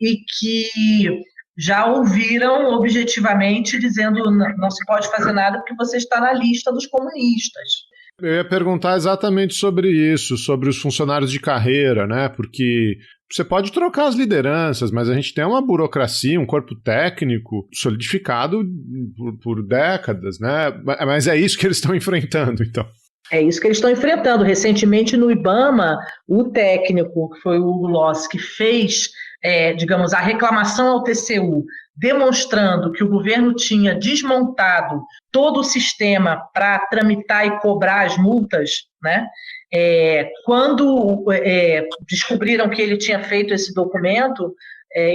e que já ouviram objetivamente dizendo não se pode fazer nada porque você está na lista dos comunistas. Eu ia perguntar exatamente sobre isso, sobre os funcionários de carreira, né? Porque você pode trocar as lideranças, mas a gente tem uma burocracia, um corpo técnico solidificado por décadas, né? Mas é isso que eles estão enfrentando, então. É isso que eles estão enfrentando. Recentemente, no IBAMA, o técnico, que foi o Hugo Loss, que fez, digamos, a reclamação ao TCU, demonstrando que o governo tinha desmontado todo o sistema para tramitar e cobrar as multas, né? Quando descobriram que ele tinha feito esse documento,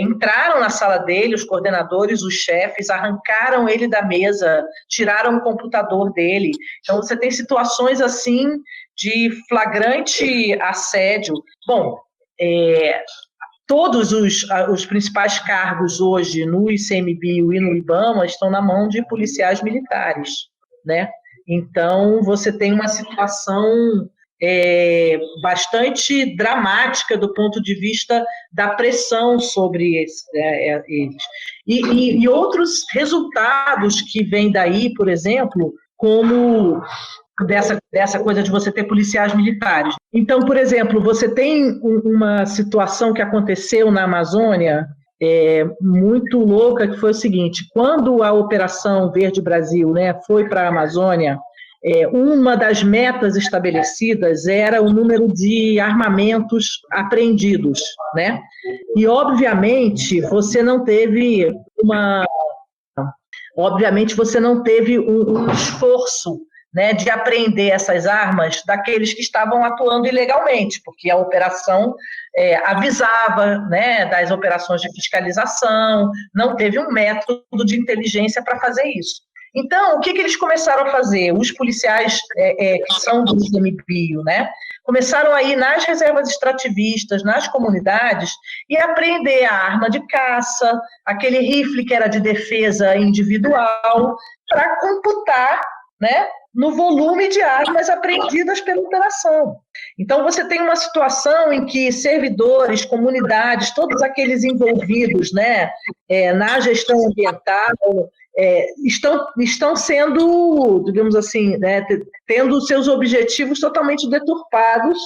entraram na sala dele, os coordenadores, os chefes, arrancaram ele da mesa, tiraram o computador dele. Então, você tem situações assim de flagrante assédio. Bom, todos os principais cargos hoje no ICMBio e no IBAMA estão na mão de policiais militares, né? Então, você tem uma situação bastante dramática do ponto de vista da pressão sobre eles. E outros resultados que vêm daí, por exemplo, como dessa coisa de você ter policiais militares. Então, por exemplo, você tem uma situação que aconteceu na Amazônia muito louca, que foi o seguinte: quando a Operação Verde Brasil, né, foi para a Amazônia, uma das metas estabelecidas era o número de armamentos apreendidos, né? E, obviamente, você não teve um esforço, né, de apreender essas armas daqueles que estavam atuando ilegalmente, porque a operação avisava, né, das operações de fiscalização, não teve um método de inteligência para fazer isso. Então, o que eles começaram a fazer? Os policiais que são do ICMBio, né, começaram a ir nas reservas extrativistas, nas comunidades, e apreender a arma de caça, aquele rifle que era de defesa individual, para computar, né, no volume de armas apreendidas pela operação. Então, você tem uma situação em que servidores, comunidades, todos aqueles envolvidos, né, na gestão ambiental, estão sendo, digamos assim, né, tendo seus objetivos totalmente deturpados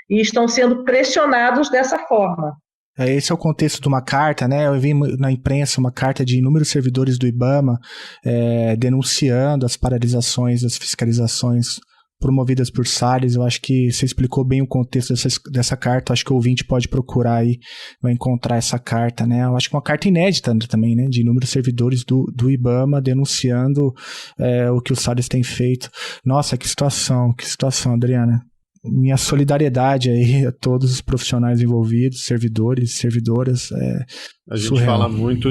e estão sendo pressionados dessa forma. Esse é o contexto de uma carta, né? Eu vi na imprensa uma carta de inúmeros servidores do IBAMA denunciando as paralisações, as fiscalizações promovidas por Salles. Eu acho que você explicou bem o contexto dessa carta. Acho que o ouvinte pode procurar aí, vai encontrar essa carta, né? Eu acho que uma carta inédita também, né? De inúmeros servidores do IBAMA denunciando o que o Salles tem feito. Nossa, que situação, Adriana. Minha solidariedade aí a todos os profissionais envolvidos, servidores, servidoras. A gente surreal. Fala muito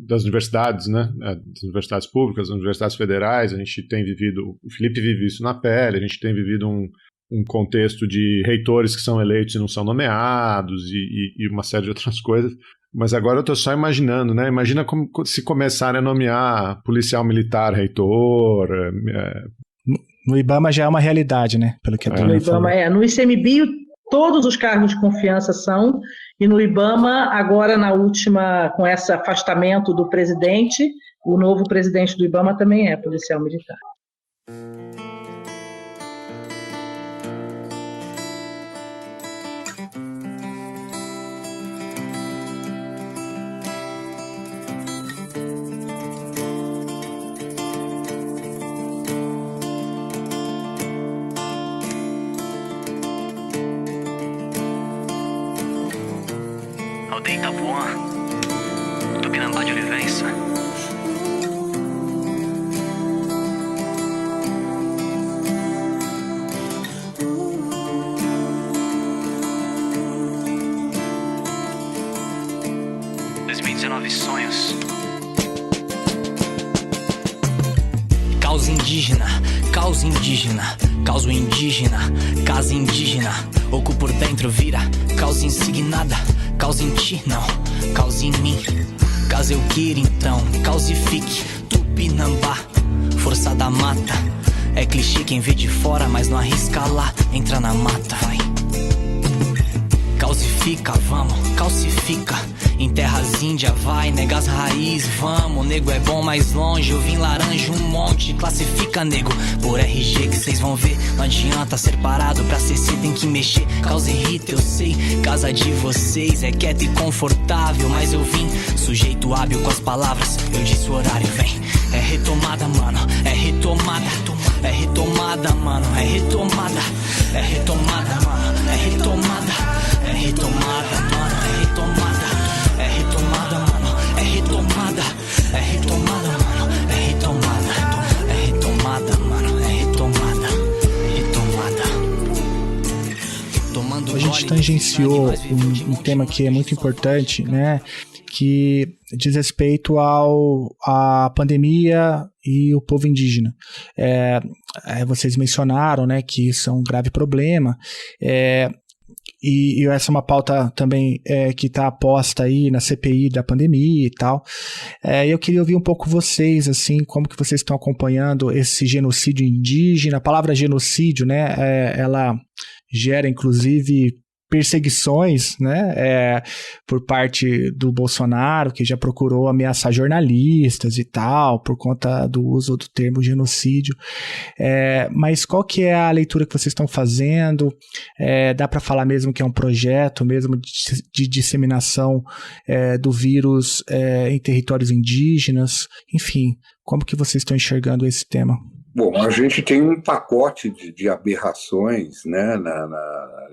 das universidades, né? Das universidades públicas, das universidades federais. A gente tem vivido, o Felipe vive isso na pele, a gente tem vivido um contexto de reitores que são eleitos e não são nomeados e uma série de outras coisas. Mas agora eu estou só imaginando, né? Imagina se começarem a nomear policial militar, reitor. No IBAMA já é uma realidade, né? Pelo que a Adriana falou. No ICMBio, todos os cargos de confiança são, e no IBAMA, agora na última, com esse afastamento do presidente, o novo presidente do IBAMA também é policial militar. Aldeia Itapuã, Tupinambá de Olivença. Sonhos. Caos indígena, caos indígena, caos indígena, casa indígena. Oco por dentro vira, caos insignada, caos em ti não, caos em mim. Caso eu queira então, causifique, Tupinambá, força da mata. É clichê quem vê de fora, mas não arrisca lá, entra na mata, vai. Calcifica, vamos, calcifica. Em terras índia, vai, nega as raiz, vamos. Nego é bom mais longe, eu vim laranja um monte. Classifica nego por RG que vocês vão ver. Não adianta ser parado, pra ser cê tem que mexer. Causa irrita, eu sei, casa de vocês é quieta e confortável. Mas eu vim, sujeito hábil com as palavras, eu disse o horário, vem. É retomada, mano, é retomada. É retomada, mano, é retomada. É retomada, mano, é retomada. É retomada, mano, é retomada. É retomada, mano, é retomada. É retomada, mano, é retomada. É retomada, mano, é retomada. É retomada. Tomando a gente tangenciou um tema que é muito importante, né? Que diz respeito à pandemia e o povo indígena. Vocês mencionaram, né, que isso é um grave problema, e essa é uma pauta também que está posta aí na CPI da pandemia e tal. Eu queria ouvir um pouco vocês, assim, como que vocês estão acompanhando esse genocídio indígena. A palavra genocídio, né, ela gera, inclusive, perseguições, né, por parte do Bolsonaro, que já procurou ameaçar jornalistas e tal, por conta do uso do termo genocídio. Mas qual que é a leitura que vocês estão fazendo? Dá para falar mesmo que é um projeto mesmo de disseminação do vírus em territórios indígenas? Enfim, como que vocês estão enxergando esse tema? Bom, a gente tem um pacote de aberrações, né,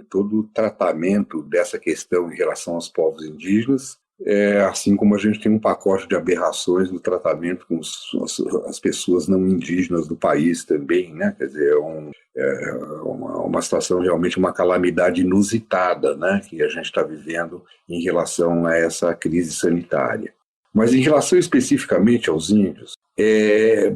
todo o tratamento dessa questão em relação aos povos indígenas, assim como a gente tem um pacote de aberrações no tratamento com as pessoas não indígenas do país também, né? Quer dizer, uma situação realmente, uma calamidade inusitada, né, que a gente está vivendo em relação a essa crise sanitária. Mas em relação especificamente aos índios,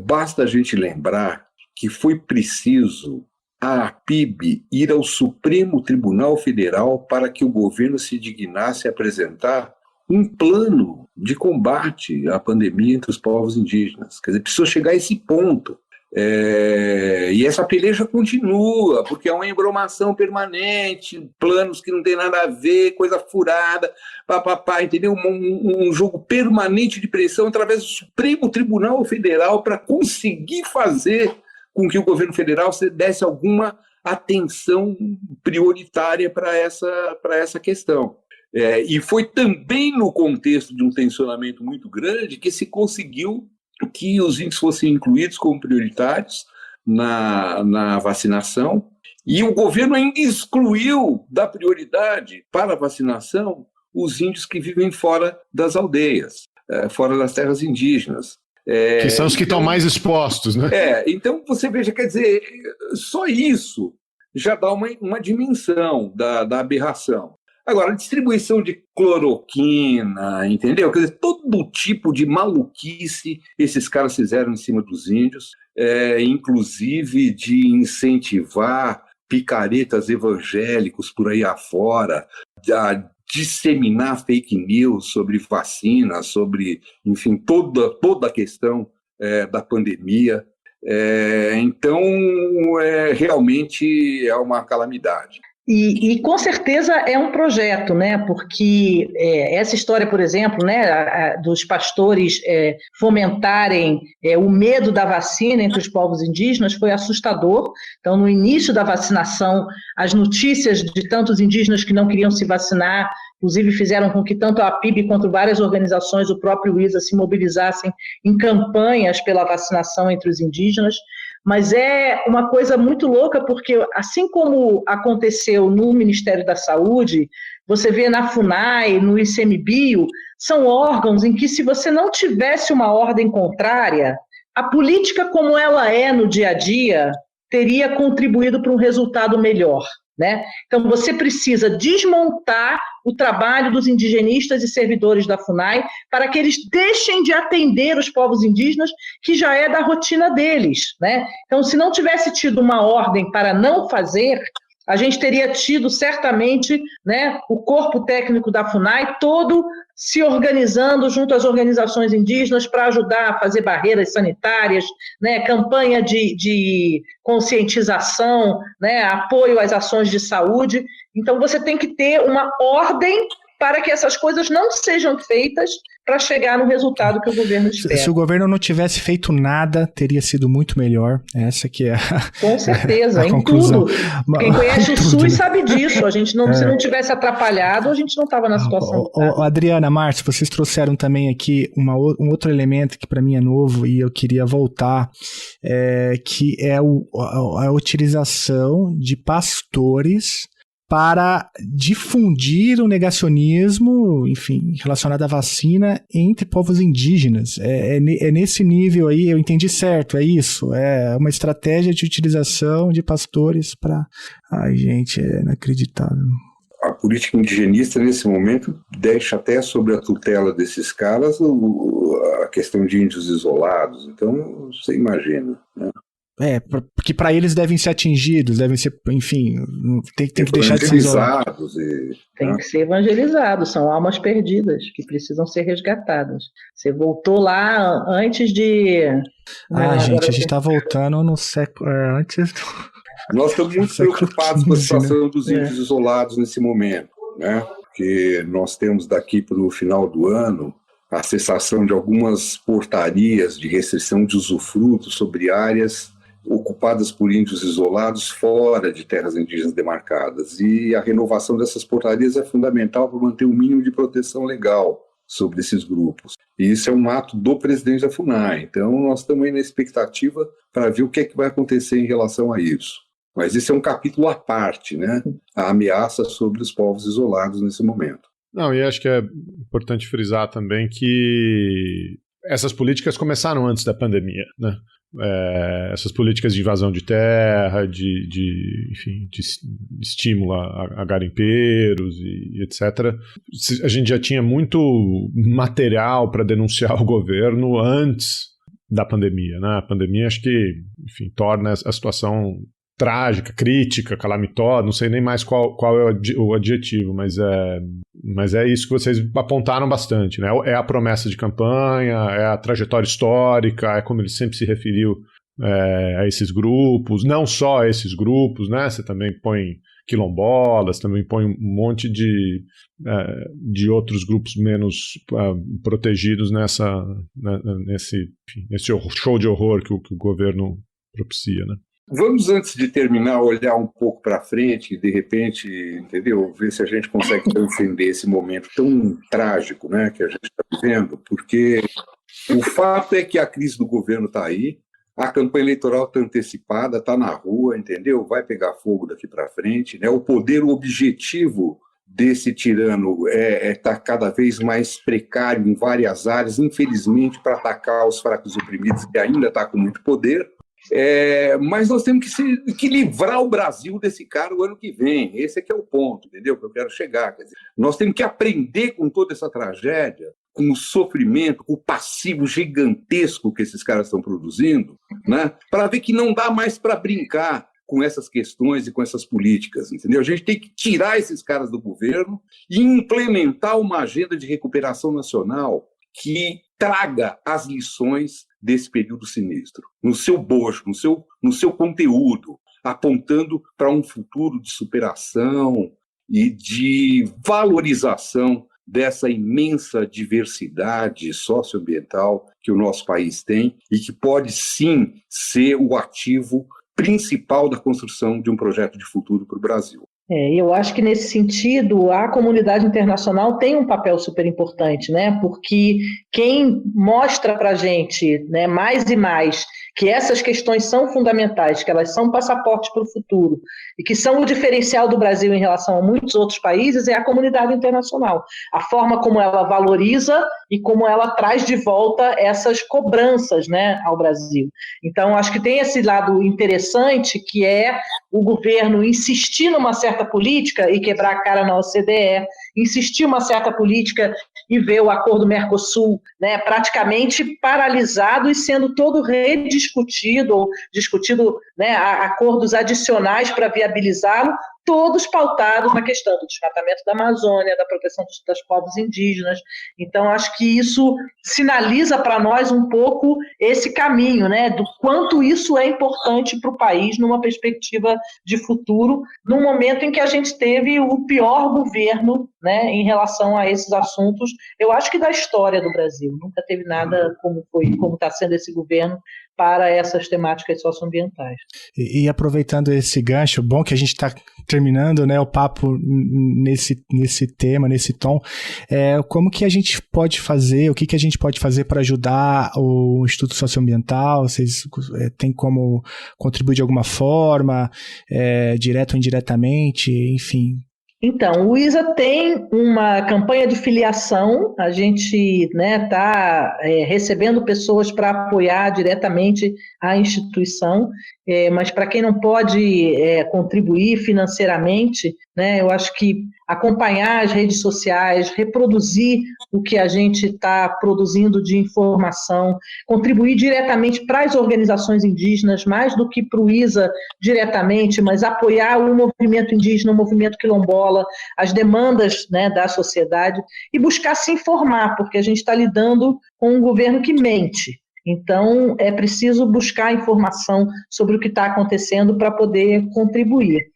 basta a gente lembrar que foi preciso a APIB ir ao Supremo Tribunal Federal para que o governo se dignasse a apresentar um plano de combate à pandemia entre os povos indígenas. Quer dizer, precisou chegar a esse ponto. E essa peleja continua, porque é uma embromação permanente, planos que não tem nada a ver, coisa furada, entendeu? Um jogo permanente de pressão através do Supremo Tribunal Federal para conseguir fazer com que o governo federal desse alguma atenção prioritária para essa questão. E foi também no contexto de um tensionamento muito grande que se conseguiu que os índios fossem incluídos como prioritários na vacinação, e o governo ainda excluiu da prioridade para a vacinação os índios que vivem fora das aldeias, fora das terras indígenas. Que são os que estão mais expostos, né? Então você veja, quer dizer, só isso já dá uma dimensão da aberração. Agora, a distribuição de cloroquina, entendeu? Quer dizer, todo tipo de maluquice esses caras fizeram em cima dos índios, inclusive de incentivar picaretas evangélicos por aí afora, a disseminar fake news sobre vacina, sobre, enfim, toda a questão da pandemia. Então, realmente é uma calamidade. E com certeza é um projeto, né? Porque essa história, por exemplo, né, dos pastores fomentarem o medo da vacina entre os povos indígenas foi assustador. Então, no início da vacinação, as notícias de tantos indígenas que não queriam se vacinar, inclusive fizeram com que tanto a APIB quanto várias organizações, o próprio ISA, se mobilizassem em campanhas pela vacinação entre os indígenas. Mas é uma coisa muito louca, porque assim como aconteceu no Ministério da Saúde, você vê na FUNAI, no ICMBio, são órgãos em que, se você não tivesse uma ordem contrária, a política como ela é no dia a dia teria contribuído para um resultado melhor, né? Então, você precisa desmontar o trabalho dos indigenistas e servidores da FUNAI para que eles deixem de atender os povos indígenas, que já é da rotina deles, né? Então, se não tivesse tido uma ordem para não fazer, a gente teria tido certamente, né, o corpo técnico da FUNAI todo se organizando junto às organizações indígenas para ajudar a fazer barreiras sanitárias, né, campanha de conscientização, né, apoio às ações de saúde. Então, você tem que ter uma ordem para que essas coisas não sejam feitas para chegar no resultado que o governo espera. Se o governo não tivesse feito nada, teria sido muito melhor. Essa que é Com certeza, em conclusão. tudo. Quem conhece o SUS sabe disso. A gente não, se não tivesse atrapalhado, a gente não estava na situação. Adriana, Márcio, vocês trouxeram também aqui um outro elemento que para mim é novo e eu queria voltar, que é a utilização de pastores para difundir o negacionismo, enfim, relacionado à vacina entre povos indígenas. É nesse nível aí, eu entendi certo, é isso? É uma estratégia de utilização de pastores para... Ai, gente, é inacreditável. A política indigenista, nesse momento, deixa até sobre a tutela desses caras a questão de índios isolados. Então, você imagina, né? Porque para eles devem ser atingidos, devem ser, enfim, tem que deixar de ser isolados. Tem que ser evangelizados, são almas perdidas que precisam ser resgatadas. Você voltou lá antes de... gente, a gente está voltando no século... antes do... Nós estamos muito preocupados com a situação dos índios isolados nesse momento, né? Porque nós temos daqui para o final do ano a cessação de algumas portarias de restrição de usufruto sobre áreas ocupadas por índios isolados fora de terras indígenas demarcadas. E a renovação dessas portarias é fundamental para manter o mínimo de proteção legal sobre esses grupos. E isso é um ato do presidente da FUNAI. Então, nós estamos aí na expectativa para ver o que é que vai acontecer em relação a isso. Mas esse é um capítulo à parte, né? A ameaça sobre os povos isolados nesse momento. Não, e acho que é importante frisar também que essas políticas começaram antes da pandemia, né? Essas políticas de invasão de terra, enfim, de estímulo a garimpeiros e etc. A gente já tinha muito material para denunciar o governo antes da pandemia, né? A pandemia, acho que, enfim, torna a situação trágica, crítica, calamitosa, não sei nem mais qual é o adjetivo, mas é isso que vocês apontaram bastante, né? É a promessa de campanha, é a trajetória histórica, é como ele sempre se referiu a esses grupos, não só a esses grupos, né? Você também põe quilombolas, também põe um monte de outros grupos menos protegidos nesse show de horror que o governo propicia, né? Vamos, antes de terminar, olhar um pouco para frente e, de repente, entendeu? Ver se a gente consegue transcender esse momento tão trágico, né, que a gente está vivendo, porque o fato é que a crise do governo está aí, a campanha eleitoral está antecipada, está na rua, entendeu? Vai pegar fogo daqui para frente, né? O poder objetivo desse tirano está cada vez mais precário em várias áreas, infelizmente, para atacar os fracos oprimidos, que ainda está com muito poder. Mas nós temos que livrar o Brasil desse cara o ano que vem. Esse é que é o ponto, entendeu? Que eu quero chegar. Quer dizer, nós temos que aprender com toda essa tragédia, com o sofrimento, com o passivo gigantesco que esses caras estão produzindo, né? Para ver que não dá mais para brincar com essas questões e com essas políticas, entendeu? A gente tem que tirar esses caras do governo e implementar uma agenda de recuperação nacional que traga as lições desse período sinistro, no seu bojo, no seu conteúdo, apontando para um futuro de superação e de valorização dessa imensa diversidade socioambiental que o nosso país tem e que pode, sim, ser o ativo principal da construção de um projeto de futuro para o Brasil. Eu acho que, nesse sentido, a comunidade internacional tem um papel super importante, né? Porque quem mostra para a gente, né, mais e mais que essas questões são fundamentais, que elas são passaportes para o futuro e que são o diferencial do Brasil em relação a muitos outros países é a comunidade internacional. A forma como ela valoriza e como ela traz de volta essas cobranças, né, ao Brasil. Então, acho que tem esse lado interessante, que é o governo insistir numa certa política e quebrar a cara na OCDE, insistir uma certa política e ver o acordo Mercosul, né, praticamente paralisado e sendo todo rediscutido, ou discutido, né, acordos adicionais para viabilizá-lo, todos pautados na questão do desmatamento da Amazônia, da proteção dos povos indígenas. Então, acho que isso sinaliza para nós um pouco esse caminho, né, do quanto isso é importante para o país numa perspectiva de futuro, num momento em que a gente teve o pior governo, né, em relação a esses assuntos, eu acho que da história do Brasil. Nunca teve nada como está sendo esse governo para essas temáticas socioambientais. E aproveitando esse gancho, bom que a gente está terminando, né, o papo nesse tema, nesse tom, como que a gente pode fazer, o que a gente pode fazer para ajudar o Instituto Socioambiental? Vocês têm como contribuir de alguma forma, direto ou indiretamente, enfim? Então, o ISA tem uma campanha de filiação, a gente está recebendo pessoas para apoiar diretamente a instituição, mas para quem não pode contribuir financeiramente, né, eu acho que acompanhar as redes sociais, reproduzir o que a gente está produzindo de informação, contribuir diretamente para as organizações indígenas, mais do que para o ISA diretamente, mas apoiar o movimento indígena, o movimento quilombola, as demandas, né, da sociedade, e buscar se informar, porque a gente está lidando com um governo que mente. Então, é preciso buscar informação sobre o que está acontecendo para poder contribuir.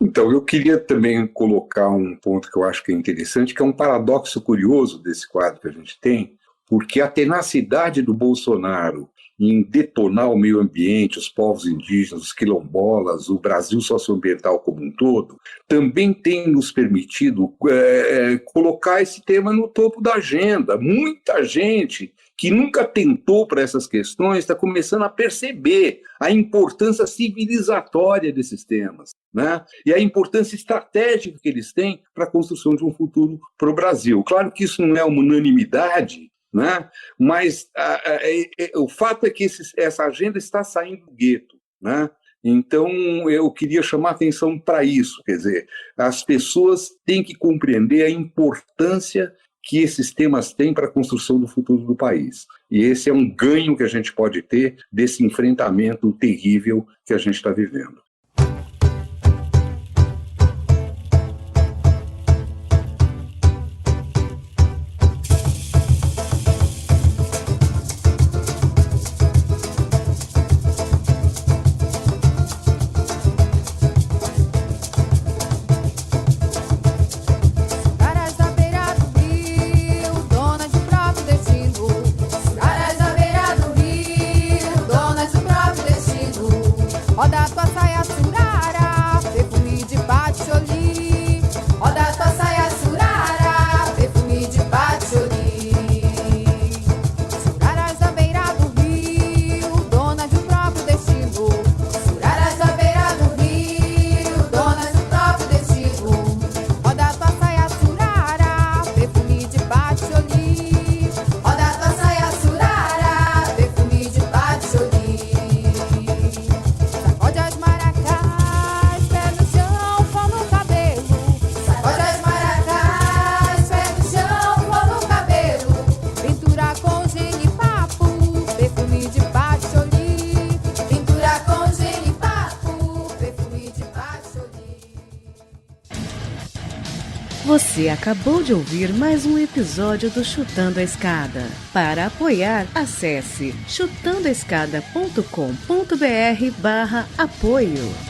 Então, eu queria também colocar um ponto que eu acho que é interessante, que é um paradoxo curioso desse quadro que a gente tem, porque a tenacidade do Bolsonaro em detonar o meio ambiente, os povos indígenas, os quilombolas, o Brasil socioambiental como um todo, também tem nos permitido colocar esse tema no topo da agenda. Muita gente que nunca tentou para essas questões está começando a perceber a importância civilizatória desses temas, né? E a importância estratégica que eles têm para a construção de um futuro para o Brasil. Claro que isso não é uma unanimidade, né? Mas o fato é que essa agenda está saindo do gueto, né? Então, eu queria chamar a atenção para isso, quer dizer, as pessoas têm que compreender a importância que esses temas têm para a construção do futuro do país. E esse é um ganho que a gente pode ter desse enfrentamento terrível que a gente está vivendo. Você acabou de ouvir mais um episódio do Chutando a Escada. Para apoiar, acesse chutandoaescada.com.br/apoio.